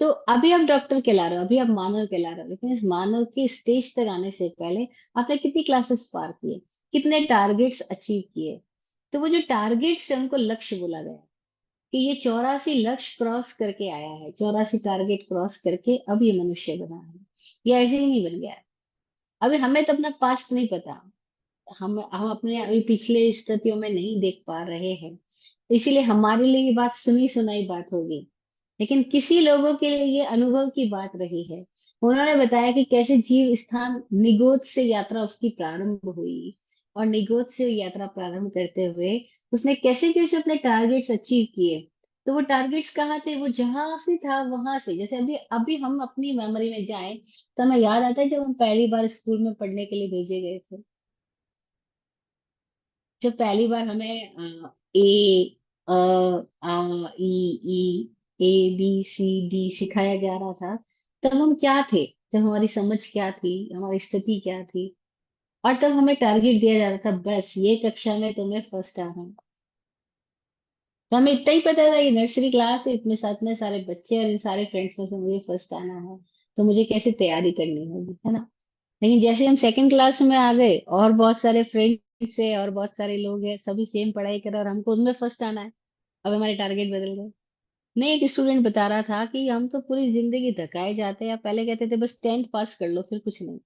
तो अभी आप डॉक्टर कहला रहे हो, अभी आप मानव कहला रहे हो, लेकिन इस मानव के स्टेज तक आने से पहले आपने कितनी क्लासेस पार किए, कितने टारगेट्स अचीव किए। तो वो जो टारगेट्स है उनको लक्ष्य बोला गया, कि ये 84 लक्ष्य क्रॉस करके आया है, 84 टारगेट क्रॉस करके अब ये मनुष्य बना है। ये ऐसे ही नहीं बन गया है। अभी हमें तो अपना पास्ट नहीं पता, हम अपने अभी पिछले स्थितियों में नहीं देख पा रहे हैं, इसीलिए हमारे लिए ये बात सुनी सुनाई बात होगी। लेकिन किसी लोगों के लिए ये अनुभव की बात रही है। उन्होंने बताया कि कैसे जीव स्थान निगोद से यात्रा उसकी प्रारंभ हुई, और निगोद से यात्रा प्रारंभ करते हुए उसने कैसे कैसे अपने टारगेट्स अचीव किए। तो वो टारगेट्स कहाँ थे? वो जहां से था वहां से, जैसे अभी अभी हम अपनी मेमोरी में जाएं, तो हमें याद आता है जब हम पहली बार स्कूल में पढ़ने के लिए भेजे गए थे। जब पहली बार हमें ए, अ, आ, ई, ABCD सिखाया जा रहा था, तब हम क्या थे, तब हमारी समझ क्या थी, हमारी स्थिति क्या थी। और तब हमें टारगेट दिया जा रहा था, बस ये कक्षा में तुम्हें फर्स्ट आना है। तो हमें इतना ही पता था कि नर्सरी क्लास है, इतने साथ में सारे बच्चे और इन सारे फ्रेंड्स में से मुझे फर्स्ट आना है, तो मुझे कैसे तैयारी करनी होगी, है ना। लेकिन जैसे हम सेकंड क्लास में आ गए, और बहुत सारे फ्रेंड्स है और बहुत सारे लोग हैं, सभी सेम पढ़ाई कर रहे हैं, और हमको उनमें फर्स्ट आना है। अब हमारे टारगेट बदल गए। नहीं, एक स्टूडेंट बता रहा था कि हम तो पूरी जिंदगी धकाए जाते हैं, पहले कहते थे बस 10th पास कर लो फिर कुछ नहीं,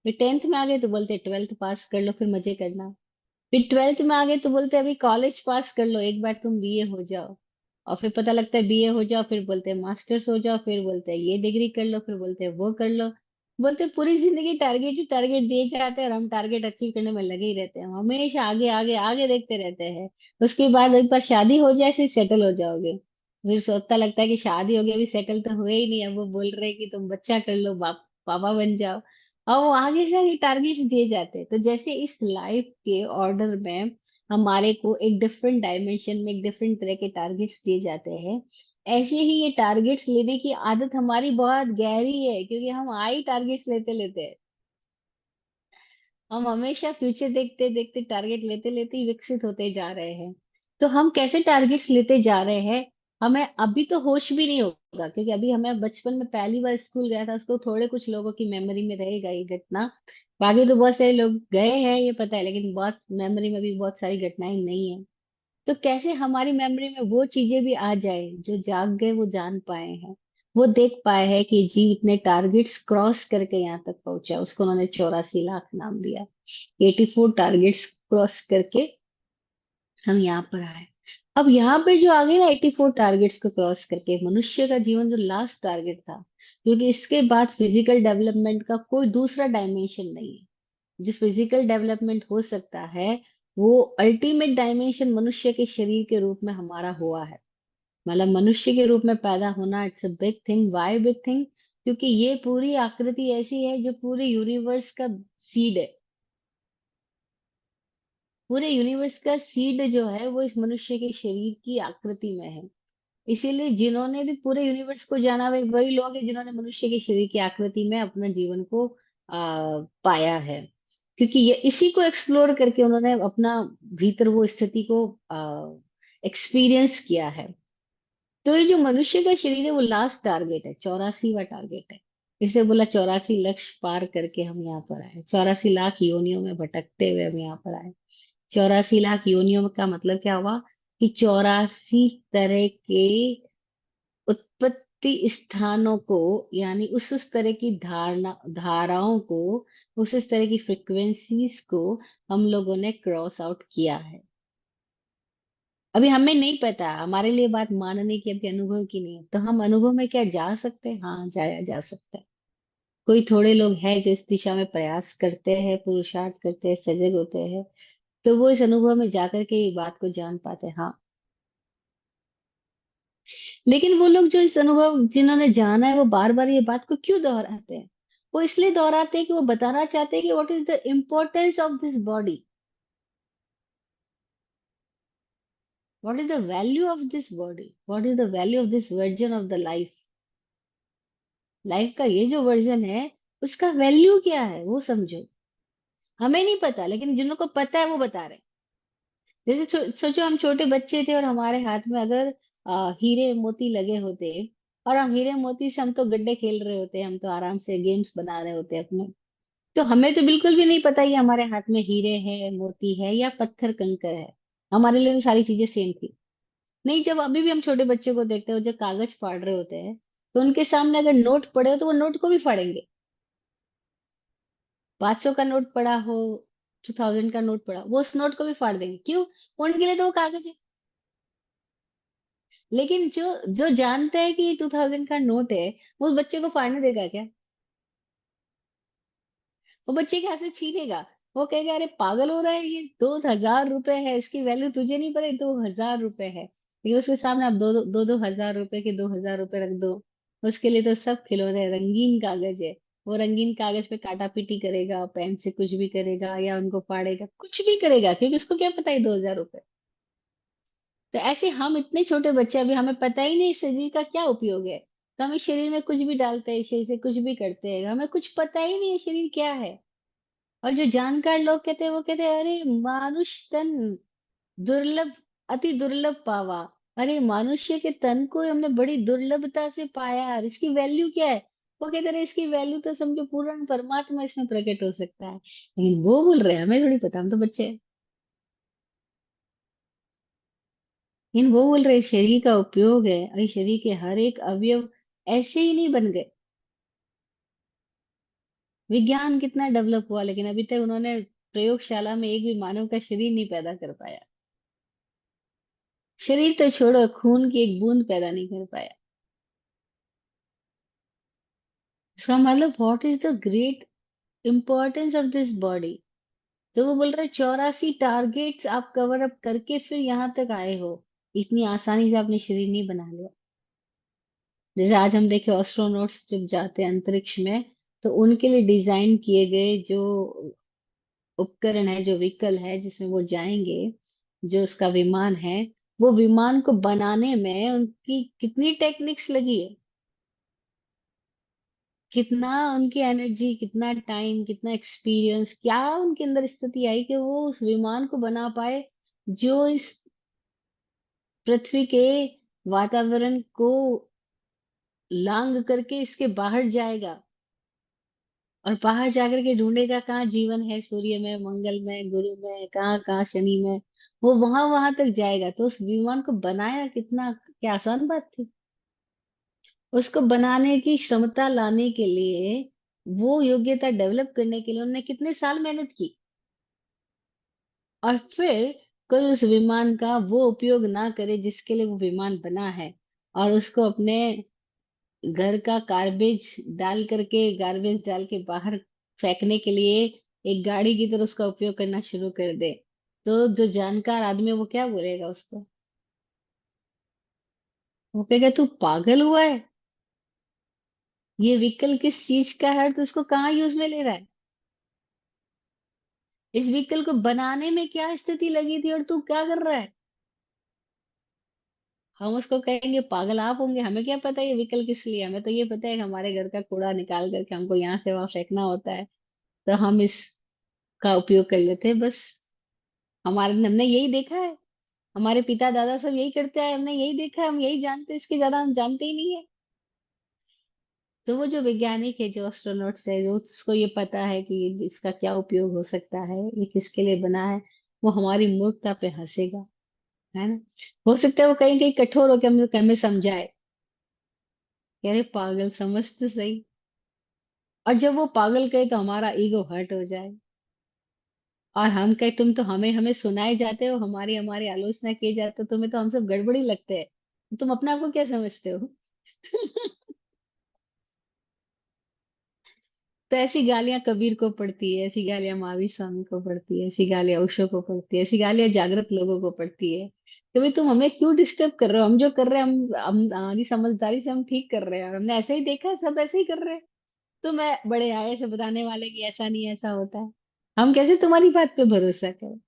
फिर 10th में आ गए तो बोलते 12th पास कर लो फिर मजे करना, फिर 12th में आ गए तो बोलते अभी कॉलेज पास कर लो, एक बार तुम BA हो जाओ, और फिर पता लगता है बीए हो जाओ, फिर बोलते हैं मास्टर्स हो जाओ, फिर बोलते हैं ये डिग्री कर लो, फिर बोलते हैं वो कर लो। बोलते हैं पूरी जिंदगी टारगेट ही टारगेट दिए जाते हैं, और हम टारगेट अचीव करने में लगे ही रहते हैं, हम हमेशा आगे आगे आगे देखते रहते हैं। उसके बाद एक बार शादी हो जाए फिर सेटल हो जाओगे, फिर सोचता लगता है कि शादी हो गई, अभी सेटल तो हुए ही नहीं, अब वो बोल रहे हैं कि तुम बच्चा कर लो, बाप पापा बन जाओ। और वो आगे से आगे टारगेट्स दिए जाते हैं। तो जैसे इस लाइफ के ऑर्डर में हमारे को एक डिफरेंट डायमेंशन में एक डिफरेंट तरह के टारगेट्स दिए जाते हैं, ऐसे ही ये टारगेट्स लेने की आदत हमारी बहुत गहरी है, क्योंकि हम आई टारगेट्स लेते लेते हैं। हम हमेशा फ्यूचर देखते देखते टारगेट लेते लेते ही विकसित होते जा रहे हैं। तो हम कैसे टारगेट्स लेते जा रहे हैं, हमें अभी तो होश भी नहीं होगा, क्योंकि अभी हमें बचपन में पहली बार स्कूल गया था, उसको थोड़े कुछ लोगों की मेमोरी में रहेगा ये घटना। बाकी तो बहुत सारे लोग गए हैं ये पता है, लेकिन बहुत मेमोरी में भी बहुत सारी घटनाएं नहीं है। तो कैसे हमारी मेमोरी में वो चीजें भी आ जाए, जो जाग गए वो जान पाए हैं, वो देख पाए हैं कि जी इतने टारगेट्स क्रॉस करके यहाँ तक पहुंचा, उसको उन्होंने 84 लाख नाम दिया। 84 टारगेट्स क्रॉस करके हम यहाँ पर आए। अब यहाँ पे जो आगे ना 84 टारगेट्स को क्रॉस करके मनुष्य का जीवन जो लास्ट टारगेट था, क्योंकि इसके बाद फिजिकल डेवलपमेंट का कोई दूसरा डायमेंशन नहीं है। जो फिजिकल डेवलपमेंट हो सकता है, वो अल्टीमेट डायमेंशन मनुष्य के शरीर के रूप में हमारा हुआ है। मतलब मनुष्य के रूप में पैदा होना, it's a big thing. Why big thing? क्योंकि ये पूरी आकृति ऐसी है जो पूरे यूनिवर्स का सीड है। पूरे यूनिवर्स का सीड जो है वो इस मनुष्य के शरीर की आकृति में है। इसीलिए जिन्होंने भी पूरे यूनिवर्स को जाना, वे वही लोग हैं जिन्होंने मनुष्य के शरीर की आकृति में अपना जीवन को पाया है। क्योंकि ये इसी को एक्सप्लोर करके उन्होंने अपना भीतर वो स्थिति को एक्सपीरियंस किया है। तो ये जो मनुष्य का शरीर है वो लास्ट टारगेट है, 84वां टारगेट है। इसे बोला 84 लक्ष्य पार करके हम यहाँ पर आए, 84 लाख योनियों में भटकते हुए हम यहाँ पर आए। 84 लाख योनियों का मतलब क्या हुआ कि 84 तरह के उत्पत्ति स्थानों को, यानी उस तरह की धाराओं को, उस तरह की फ्रिक्वेंसीज को हम लोगों ने क्रॉस आउट किया है। अभी हमें नहीं पता, हमारे लिए बात मानने की अभी अनुभव की नहीं है, तो हम अनुभव में क्या जा सकते हैं? हाँ, जाया जा सकता है। कोई थोड़े लोग हैं जो इस दिशा में प्रयास करते हैं, पुरुषार्थ करते हैं, सजग होते हैं, तो वो इस अनुभव में जाकर के ये बात को जान पाते हैं। हाँ, लेकिन वो लोग जो इस अनुभव जिन्होंने जाना है, वो बार बार ये बात को क्यों दोहराते हैं? वो इसलिए दोहराते हैं कि वो बताना चाहते हैं कि what is the importance of this body, what is the value of this body, what is the value of this version of the life. Life का ये जो वर्जन है, उसका वैल्यू क्या है वो समझो। हमें नहीं पता, लेकिन जिन लोगों को पता है वो बता रहे हैं। जैसे सोचो हम छोटे बच्चे थे और हमारे हाथ में अगर हीरे मोती लगे होते, और हम हीरे मोती से हम तो गड्ढे खेल रहे होते, हम तो आराम से गेम्स बना रहे होते अपने। तो हमें तो बिल्कुल भी नहीं पता ये हमारे हाथ में हीरे है, मोती है या पत्थर कंकर है। हमारे लिए तो सारी चीजें सेम थी। नहीं, जब अभी भी हम छोटे बच्चों को देखते हो जो कागज फाड़ रहे होते हैं, तो उनके सामने अगर नोट पड़े हो तो वो नोट को भी फाड़ेंगे। 500 का नोट पड़ा हो, 2000 का नोट पड़ा, वो उस नोट को भी फाड़ देंगे। क्यों? उनके लिए तो वो कागज है। लेकिन जो जो जानता है कि ये 2000 का नोट है, वो उस बच्चे को फाड़ने देगा क्या? वो बच्चे के हाथ से छीनेगा। वो कहेगा अरे पागल हो रहा है, ये 2000 रुपए है, इसकी वैल्यू तुझे नहीं पता, 2000 रुपए है। लेकिन उसके सामने आप दो 2000 रुपए के 2000 रुपए रख दो, उसके लिए तो सब खिलौने रंगीन कागज है। वो रंगीन कागज पे काटा पीटी करेगा, पेन से कुछ भी करेगा, या उनको फाड़ेगा, कुछ भी करेगा, क्योंकि उसको क्या पता है 2000 रुपए। तो ऐसे हम इतने छोटे बच्चे, अभी हमें पता ही नहीं शरीर का क्या उपयोग है, तो हम इस शरीर में कुछ भी डालते हैं, शरीर से कुछ भी करते हैं, हमें कुछ पता ही नहीं है शरीर क्या है। और जो जानकार लोग कहते हैं वो कहते हैं अरे मानुष तन दुर्लभ, अति दुर्लभ पावा। अरे मनुष्य के तन को हमने बड़ी दुर्लभता से पाया, और इसकी वैल्यू क्या है? वो कहते रहे इसकी वैल्यू तो समझो पूर्ण परमात्मा इसमें प्रकट हो सकता है। लेकिन वो बोल रहे हैं हमें थोड़ी पता, हम तो बच्चे हैं। लेकिन वो बोल रहे शरीर का उपयोग है, अरे शरीर के हर एक अवयव ऐसे ही नहीं बन गए। विज्ञान कितना डेवलप हुआ, लेकिन अभी तक उन्होंने प्रयोगशाला में एक भी मानव का शरीर नहीं पैदा कर पाया। शरीर तो छोड़ो, खून की एक बूंद पैदा नहीं कर पाया। इसका मतलब what is the great importance of this body. तो वो बोल रहे 84 टारगेट्स आप कवर अप करके फिर यहाँ तक आए हो। इतनी आसानी से आपने शरीर नहीं बना लिया। जैसे आज हम देखे एस्ट्रोनॉट्स जब जाते हैं अंतरिक्ष में, तो उनके लिए डिजाइन किए गए जो उपकरण है, जो व्हीकल है जिसमें वो जाएंगे, जो उसका विमान है, वो विमान को बनाने में उनकी कितनी टेक्निक्स लगी है। कितना उनकी एनर्जी, कितना टाइम, कितना एक्सपीरियंस, क्या उनके अंदर स्थिति आई कि वो उस विमान को बना पाए जो इस पृथ्वी के वातावरण को लांग करके इसके बाहर जाएगा, और बाहर जाकर के ढूंढेगा कहाँ जीवन है, सूर्य में, मंगल में, गुरु में, कहाँ कहाँ शनि में। वो वहां वहां तक जाएगा। तो उस विमान को बनाया कितना, क्या आसान बात थी। उसको बनाने की क्षमता लाने के लिए, वो योग्यता डेवलप करने के लिए उन्होंने कितने साल मेहनत की। और फिर कोई उस विमान का वो उपयोग ना करे जिसके लिए वो विमान बना है, और उसको अपने घर का गार्बेज डाल के बाहर फेंकने के लिए एक गाड़ी की तरह उसका उपयोग करना शुरू कर दे। तो जो जानकार आदमी है वो क्या बोलेगा उसको? वो कहेगा तू पागल हुआ है, ये व्हीकल किस चीज का है और तू इसको कहाँ यूज में ले रहा है? इस व्हीकल को बनाने में क्या स्थिति लगी थी और तू क्या कर रहा है? हम उसको कहेंगे पागल आप होंगे, हमें क्या पता ये व्हीकल किस लिए, हमें तो ये पता है कि हमारे घर का कूड़ा निकाल करके हमको यहाँ से वहां फेंकना होता है, तो हम इसका उपयोग कर लेते हैं बस। हमने यही देखा है, हमारे पिता दादा सब यही करते हैं, हमने यही देखा है, हम यही जानते हैं, इसके ज्यादा हम जानते ही नहीं है। तो वो जो वैज्ञानिक है, जो एस्ट्रोनॉट्स है, जो उसको ये पता है कि इसका क्या उपयोग हो सकता है, ये किसके लिए बना है, वो हमारी मूर्खता पे हंसेगा, है ना। हो सकता है वो कहीं कहीं कठोर होकर हमें समझाए कि अरे पागल समझ तो सही। और जब वो पागल कहे तो हमारा ईगो हर्ट हो जाए, और हम कहे तुम तो हमें हमें सुनाए जाते हो, हमारी हमारी आलोचना किए जाते हो, तुम्हें तो हम सब गड़बड़ी लगते हैं, तुम अपने आप को क्या समझते हो? तो ऐसी गालियां कबीर को पड़ती है, ऐसी गालियां महावीर स्वामी को पड़ती है, ऐसी गालियां ओशो को पड़ती है, ऐसी गालियां जागृत लोगों को पड़ती है कि भाई तुम हमें क्यों डिस्टर्ब कर रहे हो, हम जो कर रहे हैं हम हमारी समझदारी से हम ठीक कर रहे हैं, और हमने ऐसे ही देखा है, सब ऐसे ही कर रहे हैं। तो मैं बड़े आए से बताने वाले कि ऐसा नहीं, ऐसा होता है। हम कैसे तुम्हारी बात पे भरोसा करें?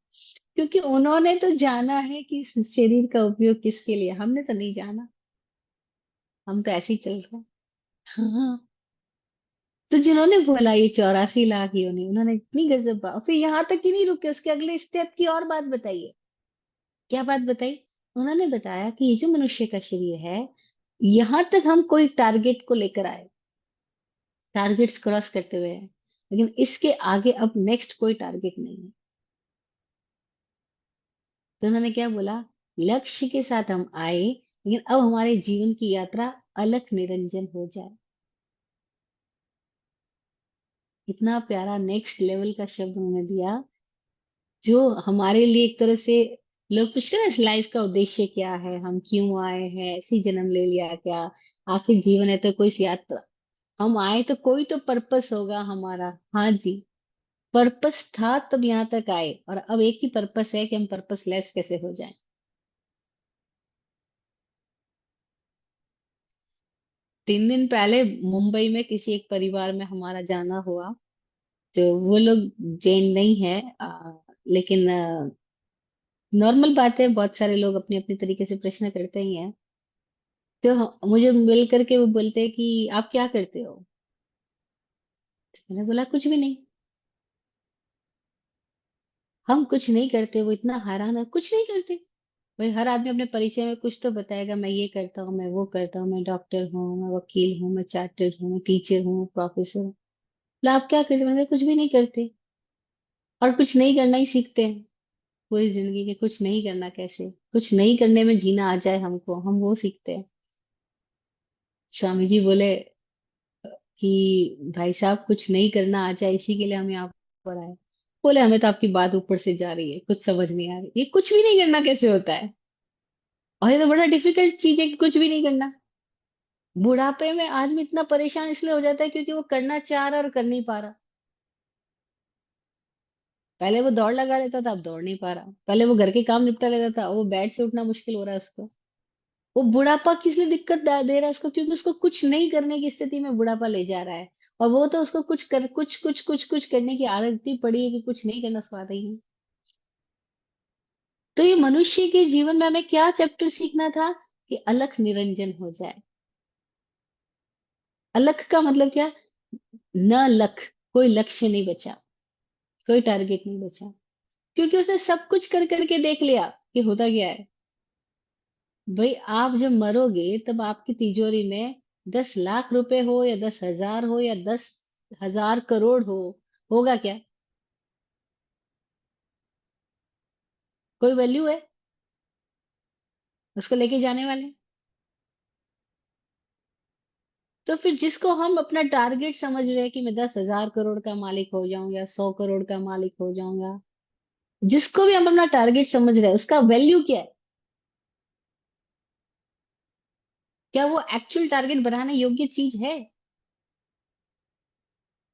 क्योंकि उन्होंने तो जाना है कि इस शरीर का उपयोग किसके लिए, हमने तो नहीं जाना। हम तो ऐसे ही चल रहे हैं। हाँ। तो जिन्होंने बोला ये 84 लाख योनि, उन्होंने इतनी गजब बात, फिर यहाँ तक ही नहीं रुके, उसके अगले स्टेप की और बात बताइए। क्या बात बताई? उन्होंने बताया कि ये जो मनुष्य का शरीर है, यहाँ तक हम कोई टारगेट को लेकर आए, टारगेट्स क्रॉस करते हुए हैं, लेकिन इसके आगे अब नेक्स्ट कोई टारगेट नहीं है। तो उन्होंने क्या बोला? लक्ष्य के साथ हम आए, लेकिन अब हमारे जीवन की यात्रा अलख निरंजन हो जाए। इतना प्यारा नेक्स्ट लेवल का शब्द उन्होंने दिया, जो हमारे लिए एक तरह से, लोग पूछते हैं ना लाइफ का उद्देश्य क्या है, हम क्यों आए हैं, ऐसी जन्म ले लिया क्या, आखिर जीवन है तो कोई सी यात्रा, हम आए तो कोई तो पर्पस होगा हमारा। हाँ जी, पर्पस था तब यहाँ तक आए, और अब एक ही पर्पस है कि हम पर्पस लेस कैसे हो जाएं। 3 दिन पहले मुंबई में किसी एक परिवार में हमारा जाना हुआ। तो वो लोग जैन नहीं है, लेकिन नॉर्मल बात है, बहुत सारे लोग अपने अपने तरीके से प्रश्न करते ही हैं। तो मुझे मिल करके वो बोलते हैं कि आप क्या करते हो? तो मैंने बोला कुछ भी नहीं, हम कुछ नहीं करते। वो इतना हैरान है, कुछ नहीं करते। भाई हर आदमी अपने परिचय में कुछ तो बताएगा, मैं ये करता हूँ, मैं वो करता हूँ, मैं डॉक्टर हूँ, मैं वकील हूँ, मैं चार्टर्ड हूँ, मैं टीचर हूँ, प्रोफेसर हूँ। बोला आप क्या करते? मैंने कहा, कुछ भी नहीं करते। और कुछ नहीं करना ही सीखते हैं पूरी जिंदगी के, कुछ नहीं करना कैसे, कुछ नहीं करने में जीना आ जाए हमको, हम वो सीखते हैं। स्वामी जी बोले कि भाई साहब कुछ नहीं करना आ जाए, इसी के लिए हम यहाँ पर आए। बोले हमें तो आपकी बात ऊपर से जा रही है, कुछ समझ नहीं आ रही, ये कुछ भी नहीं करना कैसे होता है? और ये तो बड़ा डिफिकल्ट चीज है कि कुछ भी नहीं करना। बुढ़ापे में आदमी इतना परेशान इसलिए हो जाता है क्योंकि वो करना चाह रहा है और कर नहीं पा रहा। पहले वो दौड़ लगा लेता था, अब दौड़ नहीं पा रहा। पहले वो घर के काम निपटा लेता था, वो बेड से उठना मुश्किल हो रहा है उसको। वो बुढ़ापा किस लिए दिक्कत दे रहा है उसको? क्योंकि उसको कुछ नहीं करने की स्थिति में बुढ़ापा ले जा रहा है। और वो तो उसको कुछ करने की आदत इतनी पड़ी है कि कुछ नहीं करना स्वाद ही नहीं। तो ये मनुष्य के जीवन में हमें क्या चैप्टर सीखना था? कि अलख निरंजन हो जाए। अलख का मतलब क्या? न लख, कोई लक्ष्य नहीं बचा, कोई टारगेट नहीं बचा। क्योंकि उसने सब कुछ कर करके देख लिया कि होता क्या है। भाई आप जब मरोगे तब आपकी तिजोरी में 10 लाख रुपए हो या 10 हजार हो या 10 हजार करोड़ हो, होगा क्या? कोई वैल्यू है उसको लेके जाने वाले? तो फिर जिसको हम अपना टारगेट समझ रहे हैं कि मैं 10 हजार करोड़ का मालिक हो जाऊं या 100 करोड़ का मालिक हो जाऊंगा, जिसको भी हम अपना टारगेट समझ रहे हैं उसका वैल्यू क्या है? क्या वो एक्चुअल टारगेट बनाने योग्य चीज है?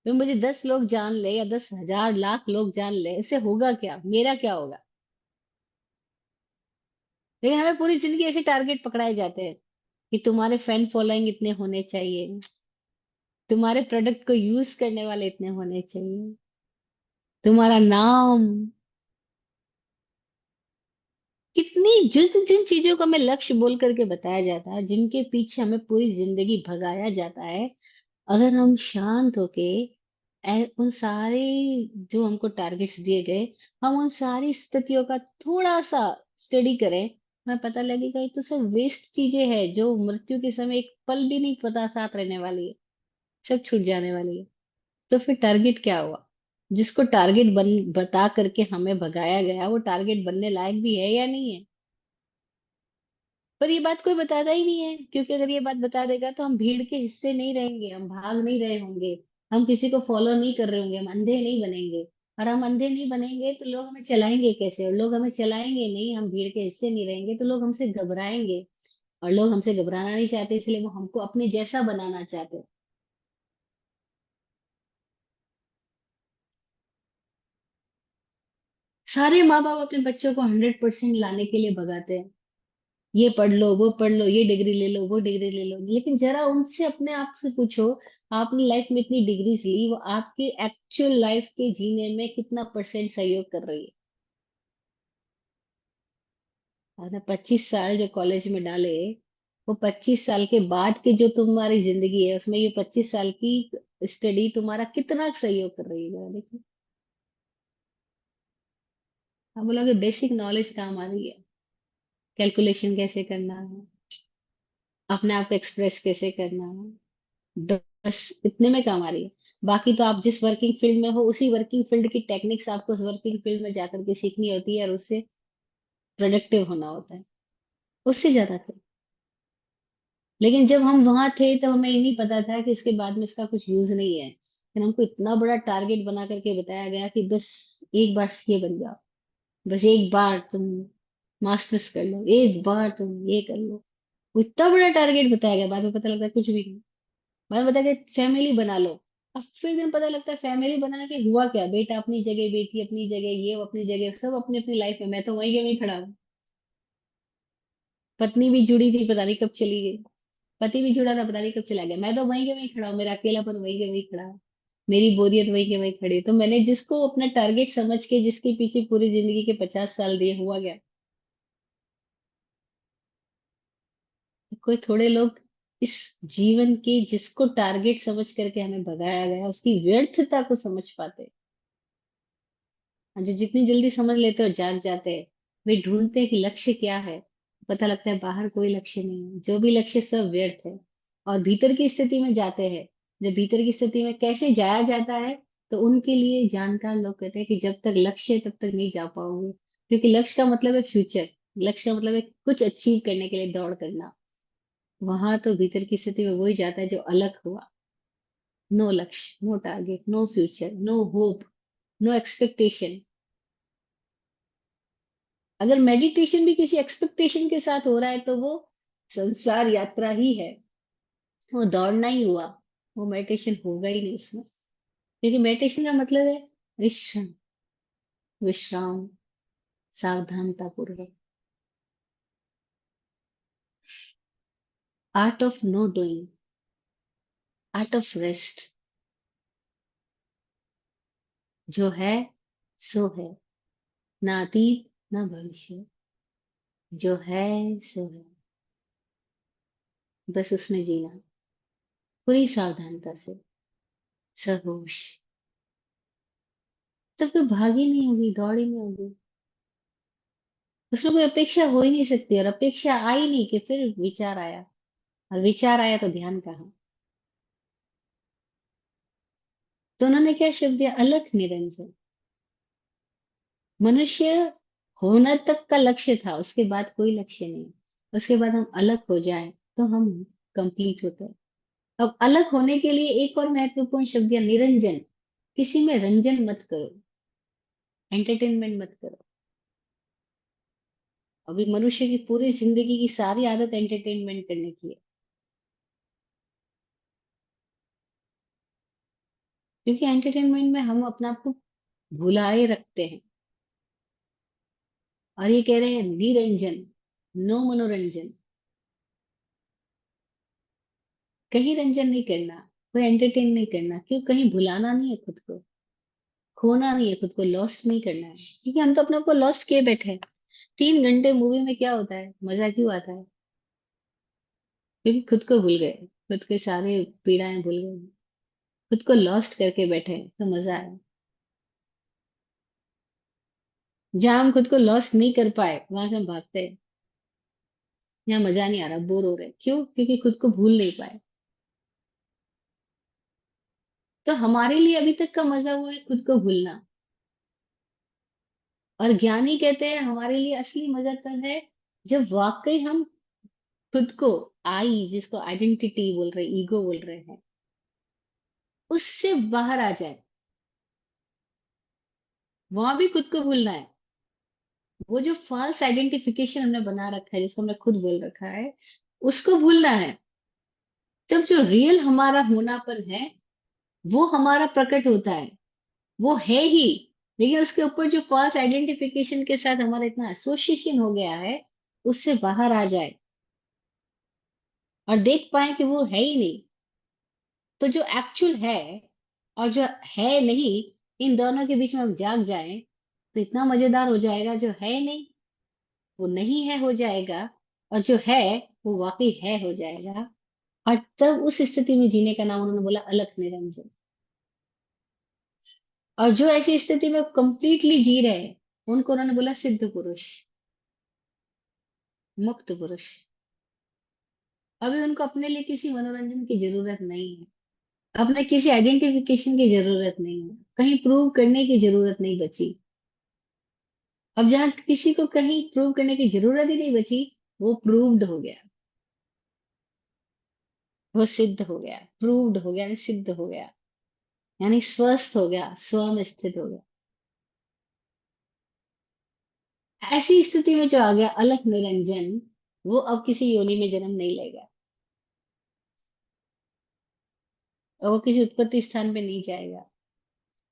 तो मुझे 10 लोग जान ले या 10 हजार लाख लोग जान ले, इससे होगा क्या? मेरा क्या होगा? लेकिन हमें पूरी जिंदगी ऐसे टारगेट पकड़ाए जाते हैं कि तुम्हारे फैन फॉलोइंग इतने होने चाहिए, तुम्हारे प्रोडक्ट को यूज करने वाले इतने होने चाहिए, तुम्हारा नाम। कितनी जिन जिन चीजों को हमें लक्ष्य बोल करके बताया जाता है, जिनके पीछे हमें पूरी जिंदगी भगाया जाता है, अगर हम शांत होके उन सारे जो हमको टारगेट्स दिए गए, हम उन सारी स्थितियों का थोड़ा सा स्टडी करें, हमें पता लगेगा ये तो सब वेस्ट चीजें हैं जो मृत्यु के समय एक पल भी नहीं पता साथ रहने वाली है, सब छूट जाने वाली है। तो फिर टारगेट क्या हुआ? जिसको टारगेट बता करके हमें भगाया गया, वो टारगेट बनने लायक भी है या नहीं है? पर ये बात कोई बताता ही नहीं है, क्योंकि अगर ये बात बता देगा तो हम भीड़ के हिस्से नहीं रहेंगे, हम भाग नहीं रहे होंगे, हम किसी को फॉलो नहीं कर रहे होंगे, हम अंधे नहीं बनेंगे। और हम अंधे नहीं बनेंगे तो लोग हमें चलाएंगे कैसे? और लोग हमें चलाएंगे नहीं, हम भीड़ के हिस्से नहीं रहेंगे तो लोग हमसे घबराएंगे। और लोग हमसे घबराना नहीं चाहते, इसलिए वो हमको अपने जैसा बनाना चाहते हैं। सारे माँ बाप अपने बच्चों को 100% लाने के लिए भगाते हैं। ये पढ़ लो, वो पढ़ लो, ये डिग्री ले लो, वो डिग्री ले लो, लेकिन जरा उनसे अपने आप से पूछो, आपने लाइफ में इतनी डिग्रीज ली, वो आपके एक्चुअल लाइफ के जीने में कितना परसेंट सहयोग कर रही है? आपने 25 साल जो कॉलेज में डाले, वो 25 साल के बाद की जो तुम्हारी जिंदगी है उसमें ये 25 साल की स्टडी तुम्हारा कितना सहयोग कर रही है, जरा देखो। आप बोलोगे बेसिक नॉलेज काम आ रही है, कैलकुलेशन कैसे करना है, अपने आप को एक्सप्रेस कैसे करना है, बस इतने में काम आ रही है। बाकी तो आप जिस वर्किंग फील्ड में हो उसी वर्किंग फील्ड की टेक्निक्स आपको उस वर्किंग फील्ड में जाकर के सीखनी होती है और उससे प्रोडक्टिव होना होता है, उससे ज्यादा कर। लेकिन जब हम वहां थे तो हमें ये नहीं पता था कि इसके बाद में इसका कुछ यूज नहीं है, लेकिन हमको इतना बड़ा टारगेट बना करके बताया गया कि बस एक बार सीए बन जाओ, बस एक बार तुम मास्टर्स कर लो, एक बार तुम ये कर लो। वो इतना बड़ा टारगेट बताया गया, बाद में पता लगता है कुछ भी नहीं। बाद में बताया कि फैमिली बना लो। अब फिर दिन पता लगता है फैमिली बना के हुआ क्या? बेटा अपनी जगह, बेटी अपनी जगह, ये अपनी जगह, सब अपनी अपनी लाइफ में, मैं तो वहीं के वहीं खड़ा हूँ। पत्नी भी जुड़ी थी, पता नहीं कब चली गई। पति भी जुड़ा था, पता नहीं कब चला गया। मैं तो वहीं के वहीं खड़ा हूँ, मेरा अकेलापन वहीं के वहीं खड़ा है, मेरी बोरियत वहीं के वहीं खड़ी है। तो मैंने जिसको अपना टारगेट समझ के जिसके पीछे पूरी जिंदगी के 50 साल दिए, हुआ क्या? कोई थोड़े लोग इस जीवन के जिसको टारगेट समझ करके हमें भगाया गया उसकी व्यर्थता को समझ पाते हैं। और जो जितनी जल्दी समझ लेते हो जाग जाते हैं। वे ढूंढते हैं कि लक्ष्य क्या है, पता लगता है बाहर कोई लक्ष्य नहीं है, जो भी लक्ष्य सब व्यर्थ है। और भीतर की स्थिति में जाते हैं। जब भीतर की स्थिति में कैसे जाया जाता है, तो उनके लिए जानकार लोग कहते हैं कि जब तक लक्ष्य है तब तक नहीं जा पाओगे, क्योंकि लक्ष्य का मतलब है फ्यूचर। लक्ष्य का मतलब है कुछ अचीव करने के लिए दौड़ करना। वहां तो भीतर की स्थिति में वही जाता है जो अलग हुआ। नो लक्ष्य, no target, no future, no hope, no expectation. अगर मेडिटेशन भी किसी एक्सपेक्टेशन के साथ हो रहा है तो वो संसार यात्रा ही है, वो दौड़ना ही हुआ, वो मेडिटेशन होगा ही नहीं उसमें। क्योंकि मेडिटेशन का मतलब है विश्राम, विश्राम, सावधानता पूर्वक, art of know doing, art of rest. जो है सो है, ना अतीत ना भविष्य, जो है सो है, बस उसमें जीना पूरी सावधानता से, सहोश। तब कोई भाग ही नहीं होगी, दौड़ ही नहीं होगी, उसमें कोई अपेक्षा हो ही नहीं सकती, और अपेक्षा आई नहीं कि फिर विचार आया, और विचार आया तो ध्यान कहाँ। तो उन्होंने क्या शब्द दिया, अलख निरंजन। मनुष्य होना तक का लक्ष्य था, उसके बाद कोई लक्ष्य नहीं। उसके बाद हम अलग हो जाएं तो हम कंप्लीट होते हैं। अब अलग होने के लिए एक और महत्वपूर्ण शब्द दिया, निरंजन। किसी में रंजन मत करो, एंटरटेनमेंट मत करो। अभी मनुष्य की पूरी जिंदगी की सारी आदत एंटरटेनमेंट करने की है, क्योंकि एंटरटेनमेंट में हम अपने आप को भुलाए रखते हैं। और ये कह रहे हैं निरंजन, नो मनोरंजन, कहीं रंजन नहीं करना, कोई एंटरटेन नहीं करना। क्यों, कहीं भुलाना नहीं है खुद को, खोना नहीं है खुद को, लॉस्ट नहीं करना है। क्योंकि हम तो अपने आप को लॉस्ट किए बैठे हैं। 3 घंटे मूवी में क्या होता है, मजा क्यों आता है? क्योंकि खुद को भूल गए, खुद के सारे पीड़ाएं भूल गए, खुद को लॉस्ट करके बैठे हैं, तो मजा आया। जहां हम खुद को लॉस्ट नहीं कर पाए वहां से हम भागते हैं, यहाँ मजा नहीं आ रहा, बोर हो रहे, क्यों? क्योंकि खुद को भूल नहीं पाए। तो हमारे लिए अभी तक का मजा वो है खुद को भूलना। और ज्ञानी कहते हैं हमारे लिए असली मजा तब है जब वाकई हम खुद को, आई जिसको आइडेंटिटी बोल रहे, ईगो बोल रहे हैं, उससे बाहर आ जाए। वहां भी खुद को भूलना है। वो जो फॉल्स आइडेंटिफिकेशन हमने बना रखा है, जिसको हमने खुद बोल रखा है, उसको भूलना है। तब जो रियल हमारा होनापन है वो हमारा प्रकट होता है, वो है ही। लेकिन उसके ऊपर जो फॉल्स आइडेंटिफिकेशन के साथ हमारा इतना एसोसिएशन हो गया है, उससे बाहर आ जाए और देख पाए कि वो है ही नहीं। तो जो एक्चुअल है और जो है नहीं, इन दोनों के बीच में हम जाग जाएं तो इतना मजेदार हो जाएगा। जो है नहीं वो नहीं है हो जाएगा, और जो है वो वाकई है हो जाएगा। और तब उस स्थिति में जीने का नाम उन्होंने बोला अलख निरंजन। और जो ऐसी स्थिति में कंप्लीटली जी रहे हैं उनको उन्होंने बोला सिद्ध पुरुष, मुक्त पुरुष। अभी उनको अपने लिए किसी मनोरंजन की जरूरत नहीं है, अपने किसी आइडेंटिफिकेशन की जरूरत नहीं है, कहीं प्रूव करने की जरूरत नहीं बची। अब जहां किसी को कहीं प्रूव करने की जरूरत ही नहीं बची, वो प्रूव्ड हो गया, वो सिद्ध हो गया, प्रूव्ड हो गया, यानी सिद्ध हो गया, यानी स्वस्थ हो गया, स्व में स्थित हो गया। ऐसी स्थिति में जो आ गया अलख निरंजन, वो अब किसी योनि में जन्म नहीं लेगा, और वो किसी उत्पत्ति स्थान पे नहीं जाएगा।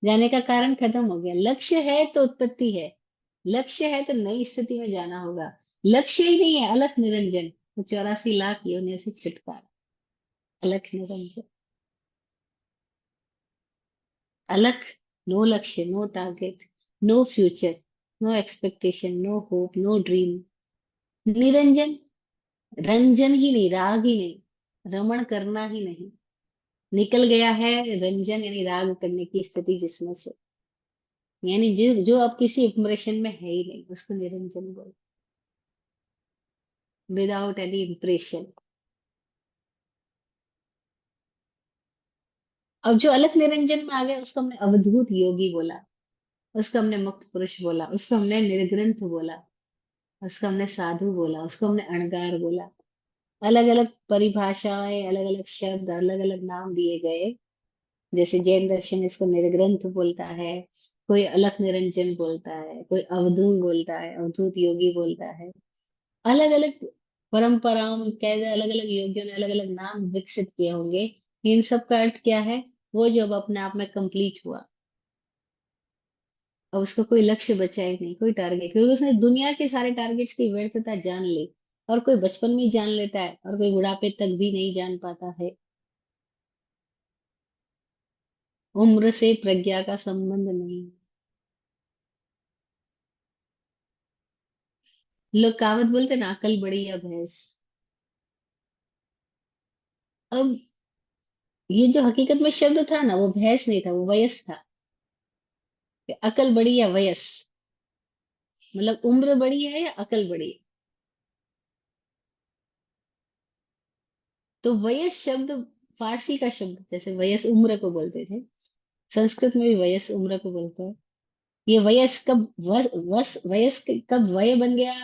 जाने का कारण खत्म हो गया। लक्ष्य है तो उत्पत्ति है, लक्ष्य है तो नई स्थिति में जाना होगा। लक्ष्य ही नहीं है अलख निरंजन, तो 84 लाख योनियों से छुटकारा, अलख निरंजन। अलख, नो लक्ष्य, no target, no future, no expectation, no hope, no dream. निरंजन, रंजन ही नहीं, राग ही नहीं, रमण करना ही नहीं, निकल गया है रंजन यानी राग करने की स्थिति जिसमें से, यानी जो जो अब किसी इंप्रेशन में है ही नहीं, उसको निरंजन बोल, विदाउट एनी इंप्रेशन। अब जो अलख निरंजन में आ गया उसको हमने अवधूत योगी बोला, उसको हमने मुक्त पुरुष बोला, उसको हमने निर्ग्रंथ बोला, उसको हमने साधु बोला, उसको हमने अणगार बोला। अलग अलग परिभाषाएं, अलग अलग शब्द, अलग अलग नाम दिए गए। जैसे जैन दर्शन इसको निर्ग्रंथ बोलता है, कोई अलख निरंजन बोलता है, कोई अवधूत बोलता है, अवधूत योगी बोलता है। अलग अलग परंपराओं में कैसे अलग अलग योगियों ने अलग अलग नाम विकसित किए होंगे। इन सब का अर्थ क्या है? वो जो अब अपने आप में कंप्लीट हुआ, अब उसका कोई लक्ष्य बचा ही नहीं, कोई टारगेट, क्योंकि उसने दुनिया के सारे टारगेट्स की व्यर्थता जान ली। और कोई बचपन में ही जान लेता है और कोई बुढ़ापे तक भी नहीं जान पाता है। उम्र से प्रज्ञा का संबंध नहीं। लोग कहावत बोलते ना, अकल बड़ी या भैंस। अब ये जो हकीकत में शब्द था ना, वो भैंस नहीं था, वो वयस था। कि अकल बड़ी या वयस, मतलब उम्र बड़ी है या अकल बड़ी है। तो वयस शब्द फारसी का शब्द, जैसे वयस उम्र को बोलते थे, संस्कृत में भी वयस उम्र को बोलते हैं। ये वयस कब वयस कब वय बन गया,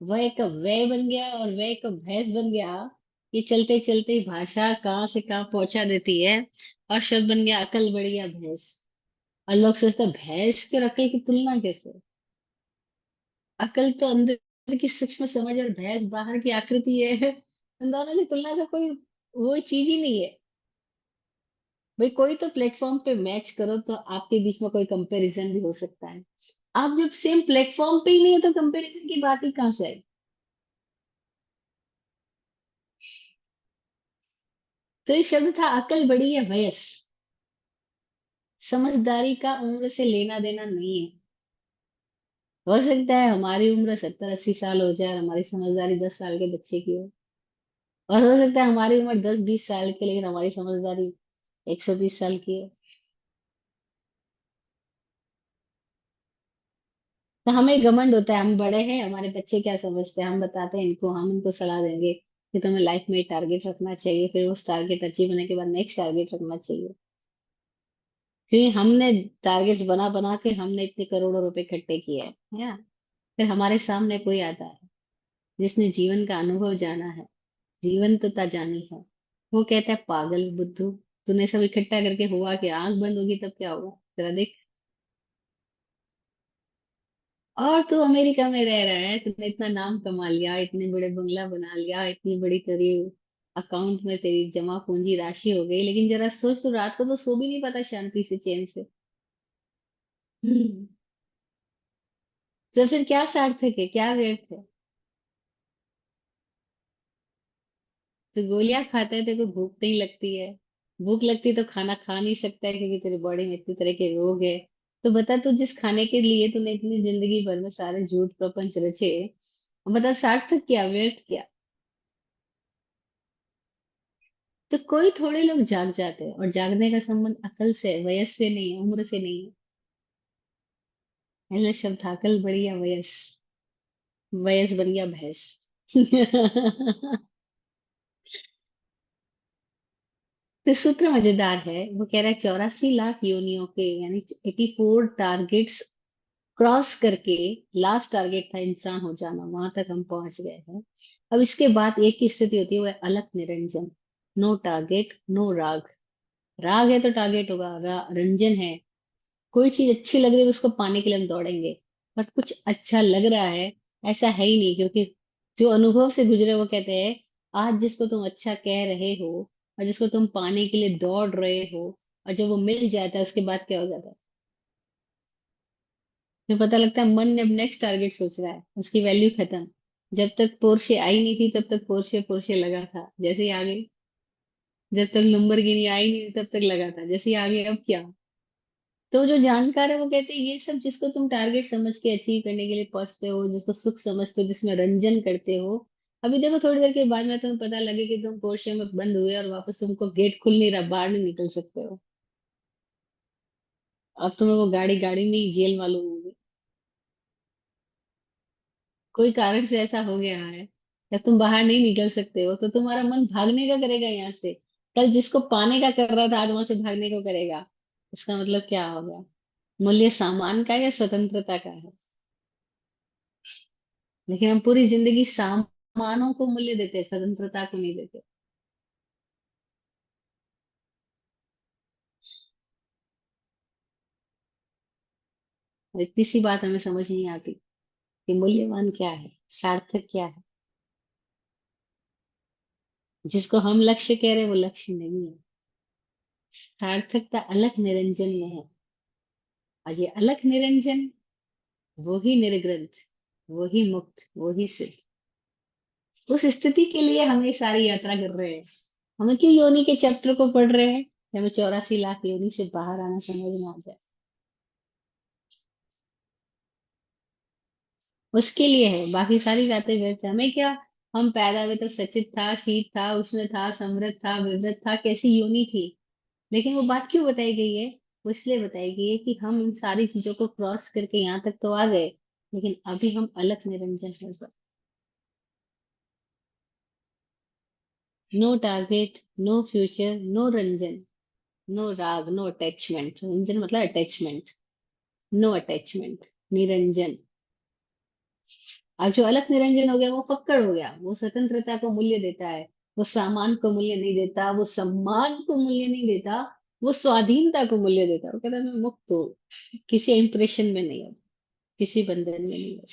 वय कब व्यय बन गया और व्यय कब भैंस बन गया, ये चलते चलते ही भाषा कहाँ से कहाँ पहुंचा देती है। और शब्द बन गया अकल बड़ी या भैंस। और लोग सोचते हैं भैंस के और अकल की तुलना कैसे? अकल तो अंदर की सूक्ष्म समझ और भैंस बाहर की आकृति है। उन दोनों की तुलना का कोई वो चीज ही नहीं है। भाई कोई तो प्लेटफॉर्म पे मैच करो तो आपके बीच में कोई कंपैरिजन भी हो सकता है। आप जब सेम प्लेटफॉर्म पे ही नहीं है तो कंपैरिजन की बात ही कहाँ से आई? तो ये शब्द था अकल बड़ी है वयस। समझदारी का उम्र से लेना देना नहीं है। हो सकता है हमारी उम्र 70-80 साल हो जाए और हमारी समझदारी 10 साल के बच्चे की हो। और हो सकता है हमारी उम्र 10-20 साल की, लेकिन हमारी समझदारी 120 साल की है। तो हमें घमंड होता है, हम बड़े हैं, हमारे बच्चे क्या समझते हैं, हम बताते हैं इनको, हम उनको सलाह देंगे कि तुम्हें लाइफ में टारगेट रखना चाहिए, फिर उस टारगेट अचीव होने के बाद नेक्स्ट टारगेट रखना चाहिए। क्योंकि हमने टारगेट्स बना बना के हमने इतने करोड़ों रुपए इकट्ठे किए हैं या। फिर हमारे सामने कोई आता है जिसने जीवन का अनुभव जाना है, जीवंतता जानी है। वो कहता है पागल बुद्धू, तूने सब इकट्ठा करके हुआ कि आंख बंद होगी तब क्या होगा, जरा देख। और तू अमेरिका में रह रहा है, तूने इतना नाम कमा लिया, इतने बड़े बंगला बना लिया, इतनी बड़ी तेरी अकाउंट में तेरी जमा पूंजी राशि हो गई, लेकिन जरा सोच, तो रात को तो सो भी नहीं पाता शांति से चैन से। तो फिर क्या सार्थक है, क्या व्यर्थ है? तो गोलियां खाता है, तेरे को भूख नहीं लगती है। भूख लगती तो खाना खा नहीं सकता है, क्योंकि तेरी बॉडी में इतने तरह के रोग है। तो बता, तू जिस खाने के लिए तूने इतनी जिंदगी भर में सारे झूठ प्रपंच रचे, बता सार्थक क्या व्यर्थ क्या? तो कोई थोड़े लोग जाग जाते हैं, और जागने का संबंध अकल से है, वयस से नहीं है, उम्र से नहीं है। पहला शब्द था अकल बड़ी या वयस, वयस बन गया भैंस। तो सूत्र मजेदार है, वो कह रहा है 84 लाख योनियों के, यानी 84 टारगेट्स क्रॉस करके लास्ट टारगेट था इंसान हो जाना, वहां तक हम पहुंच गए हैं। अब इसके बाद एक ही स्थिति होती है, वो है अलख निरंजन। नो टारगेट नो राग। राग है तो टारगेट होगा, रंजन है, कोई चीज अच्छी लग रही है तो उसको पाने के लिए हम दौड़ेंगे। पर कुछ अच्छा लग रहा है ऐसा है ही नहीं, क्योंकि जो अनुभव से गुजरे वो कहते हैं आज जिसको तुम अच्छा कह रहे हो और जिसको तुम पाने के लिए दौड़ रहे हो, और जब वो मिल जाता है उसके बाद क्या हो जाता है? फिर पता लगता है मन ने अब नेक्स्ट टारगेट सोच रहा है, उसकी वैल्यू खत्म। जब तक पोर्शे आई नहीं थी तब तक पोर्शे पोर्शे लगा था, जैसे ही आ गई। जब तक लंबरगिनी आई नहीं तब तक लगा था, जैसे ही आ गई अब क्या? तो जो जानकार है वो कहते हैं ये सब जिसको तुम टारगेट समझ के अचीव करने के लिए पहुंचते हो, जिसको सुख समझते हो, जिसमें रंजन करते हो, अभी देखो थोड़ी देर के बाद में तुम्हें पता लगे कि तुम पोर्शे में बंद हुए और वापस तुमको गेट खुल नहीं रहा, बाहर नहीं निकल सकते हो। अब तुम्हें वो गाड़ी गाड़ी नहीं जेल मालूम होगी। कोई कारण से ऐसा हो गया है या तुम बाहर नहीं निकल सकते हो, तो तुम्हारा मन भागने का करेगा यहाँ से। कल जिसको पाने का कर रहा था आज वहां से भागने को करेगा। इसका मतलब क्या हो गया? मूल्य सामान का है या स्वतंत्रता का है? लेकिन हम पूरी जिंदगी सामानों को मूल्य देते हैं, स्वतंत्रता को नहीं देते। और इतनी सी बात हमें समझ नहीं आती कि मूल्यवान क्या है, सार्थक क्या है। जिसको हम लक्ष्य कह रहे हैं वो लक्ष्य नहीं है। सार्थकता अलख निरंजन में है। और ये अलख निरंजन, वो ही निर्ग्रंथ, वो ही मुक्त, वो ही सिद्ध। उस स्थिति के लिए हम ये सारी यात्रा कर रहे हैं। हम क्यों योनि के चैप्टर को पढ़ रहे हैं कि हमें 84 लाख योनि से बाहर आना समझ में आ जाए। उसके लिए है, बाकी सारी बातें व्यर्थ है। हमें क्या, हम पैदा हुए तो सचित था, शीत था, उष्ण था, समृद्ध था, विवृत था, कैसी योनि थी। लेकिन वो बात क्यों बताई गई है? वो इसलिए बताई गई है कि हम इन सारी चीजों को क्रॉस करके यहाँ तक तो आ गए, लेकिन अभी हम अलग निरंजन है। No target, no future, no रंजन, नो राग, नो अटैचमेंट। रंजन मतलब अटैचमेंट। No attachment, Niranjan. अब जो अलग निरंजन हो गया वो फक्कड़ हो गया। वो स्वतंत्रता को मूल्य देता है, वो सामान को मूल्य नहीं देता, वो सम्मान को मूल्य नहीं देता, वो स्वाधीनता को मूल्य देता है। वो कहता है मैं मुक्त हूँ, किसी इंप्रेशन में नहीं हूँ, किसी बंधन में नहीं हूँ।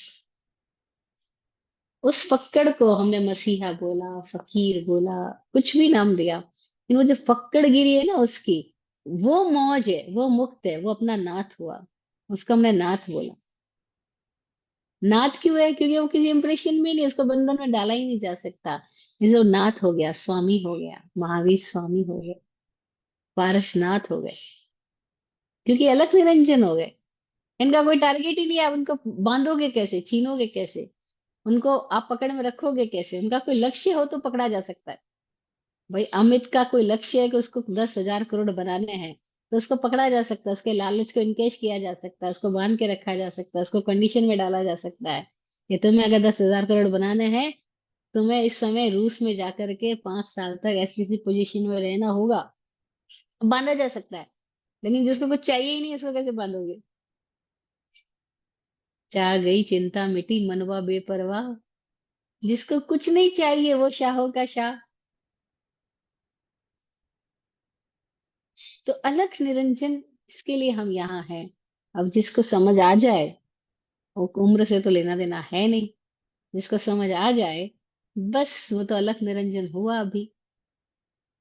उस फक्कड़ को हमने मसीहा बोला, फकीर बोला, कुछ भी नाम दिया, लेकिन वो जो फक्कड़ गिरी है ना उसकी, वो मौज है, वो मुक्त है, वो अपना नाथ हुआ। उसको हमने नाथ बोला। नाथ क्यों है? क्योंकि वो किसी इंप्रेशन में नहीं, उसको बंधन में डाला ही नहीं जा सकता। जैसे वो नाथ हो गया, स्वामी हो गया, महावीर स्वामी हो गए, पारसनाथ हो गए, क्योंकि अलग निरंजन हो गए। इनका कोई टारगेट ही नहीं है। आप उनको बांधोगे कैसे, छीनोगे कैसे, उनको आप पकड़ में रखोगे कैसे? उनका कोई लक्ष्य हो तो पकड़ा जा सकता है। भाई अमित का कोई लक्ष्य है कि उसको 10,000 करोड़ बनाने हैं, तो उसको पकड़ा जा सकता है, उसके लालच को इनकेश किया जा सकता है, उसको बांध के रखा जा सकता है, उसको कंडीशन में डाला जा सकता है कि तुम्हें अगर 10,000 करोड़ बनाने हैं, तुम्हें इस समय रूस में जाकर के 5 साल तक ऐसी ऐसी पोजीशन में रहना होगा। बांधा जा सकता है। लेकिन जिसको कुछ चाहिए ही नहीं, उसको कैसे बांधोगे? चाह गई चिंता मिटी मनवा बेपरवाह। जिसको कुछ नहीं चाहिए वो शाहों का शाह। तो अलख निरंजन, इसके लिए हम यहाँ हैं। अब जिसको समझ आ जाए, वो उम्र से तो लेना देना है नहीं। जिसको समझ आ जाए, बस वो तो अलख निरंजन हुआ अभी।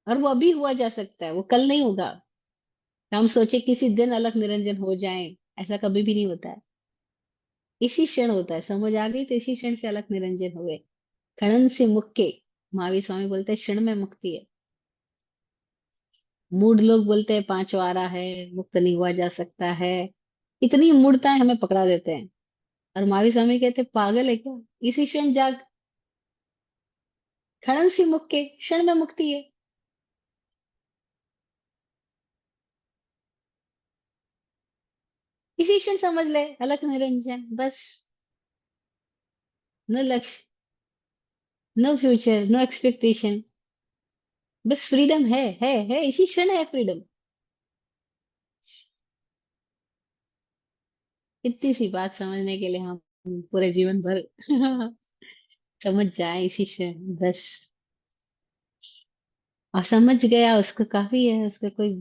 और वो अभी हुआ जा सकता है, वो कल नहीं होगा। तो हम सोचे किसी दिन अलख निरंजन हो जाए, ऐसा कभी भी नहीं होता है। इसी क्षण होता है। समझ आ गई तो इसी क्षण से अलख निरंजन हुए। खड़न से मुक्के, महावीर स्वामी बोलते हैं क्षण में मुक्ति है। मूड लोग बोलते हैं पांचवारा है, मुक्त नहीं हुआ जा सकता है। इतनी मूर्ताएं हमें पकड़ा देते हैं। और महावीर स्वामी कहते हैं पागल है क्या, इसी क्षण जाग। खड़न से मुक्के, क्षण में मुक्ति है। इसी क्षण समझ ले अलख निरंजन, बस। नो लक्ष्य, नो फ्यूचर, नो एक्सपेक्टेशन। बस फ्रीडम है, इसी क्षण है फ्रीडम। इतनी सी बात समझने के लिए हम पूरे जीवन भर समझ जाए इसी क्षण बस। और समझ गया उसको काफी है। उसका कोई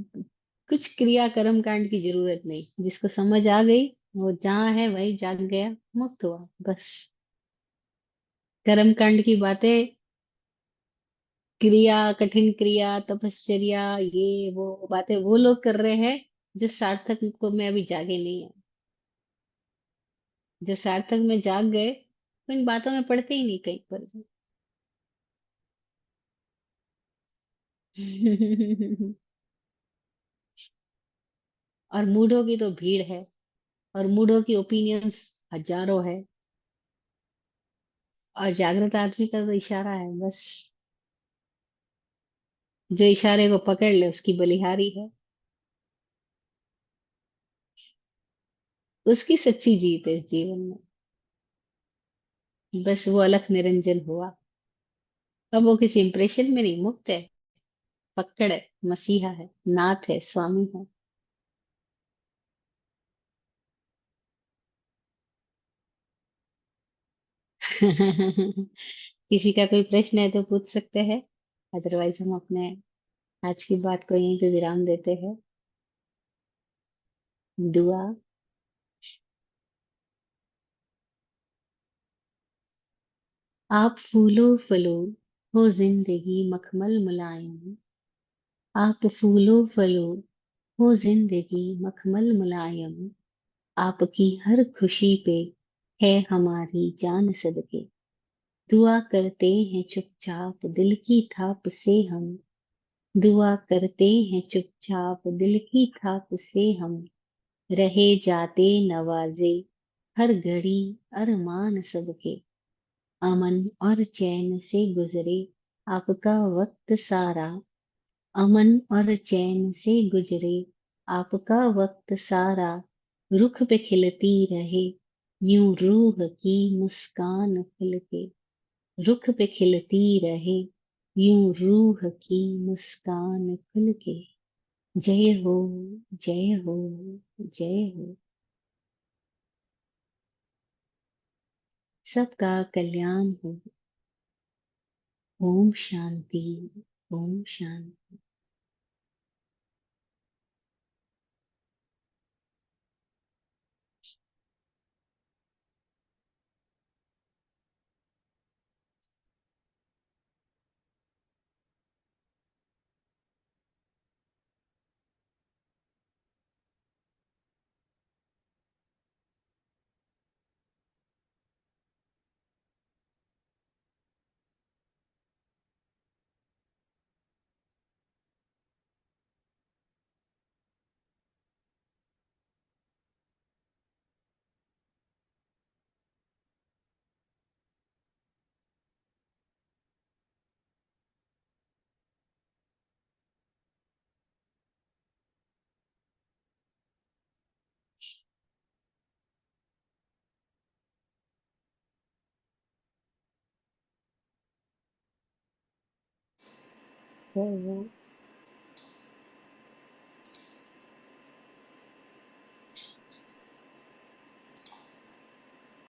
कुछ क्रिया कर्म कांड की जरूरत नहीं। जिसको समझ आ गई, वो जहाँ है वही जाग गया, मुक्त हुआ बस। कर्म कांड की बातें, क्रिया, कठिन क्रिया, तपश्चर्या, ये वो बातें वो लोग कर रहे हैं जो सार्थक को में अभी जागे नहीं है। जो सार्थक में जाग गए, तो इन बातों में पड़ते ही नहीं कहीं पर भी। और मूढ़ों की तो भीड़ है, और मूढ़ों की ओपिनियंस हजारों है। और जागृत आदमी का तो इशारा है बस। जो इशारे को पकड़ ले उसकी बलिहारी है। उसकी सच्ची जीत है इस जीवन में। बस वो अलख निरंजन हुआ। अब वो किसी इंप्रेशन में नहीं, मुक्त है, पकड़ है, मसीहा है, नाथ है, स्वामी है। किसी का कोई प्रश्न है तो पूछ सकते हैं। अदरवाइज हम अपने आज की बात को यहीं पे विराम देते हैं। दुआ। आप फूलो फलो हो जिंदगी मखमल मुलायम। आप फूलो फलो हो जिंदगी मखमल मुलायम। आपकी हर खुशी पे है हमारी जान सदके। दुआ करते हैं चुपचाप दिल की थाप से हम। दुआ करते हैं चुपचाप दिल की थाप से हम। रहे जाते नवाजे हर घड़ी अरमान सबके। अमन और चैन से गुजरे आपका वक्त सारा। अमन और चैन से गुजरे आपका वक्त सारा। रुख पे खिलती रहे यूं रूह की मुस्कान खुल के। रुख पे खिलती रहे यूं रूह की मुस्कान खुल के। जय हो, जय हो, जय हो। सबका कल्याण हो। ओम शांति। ओम शांति। जय हो।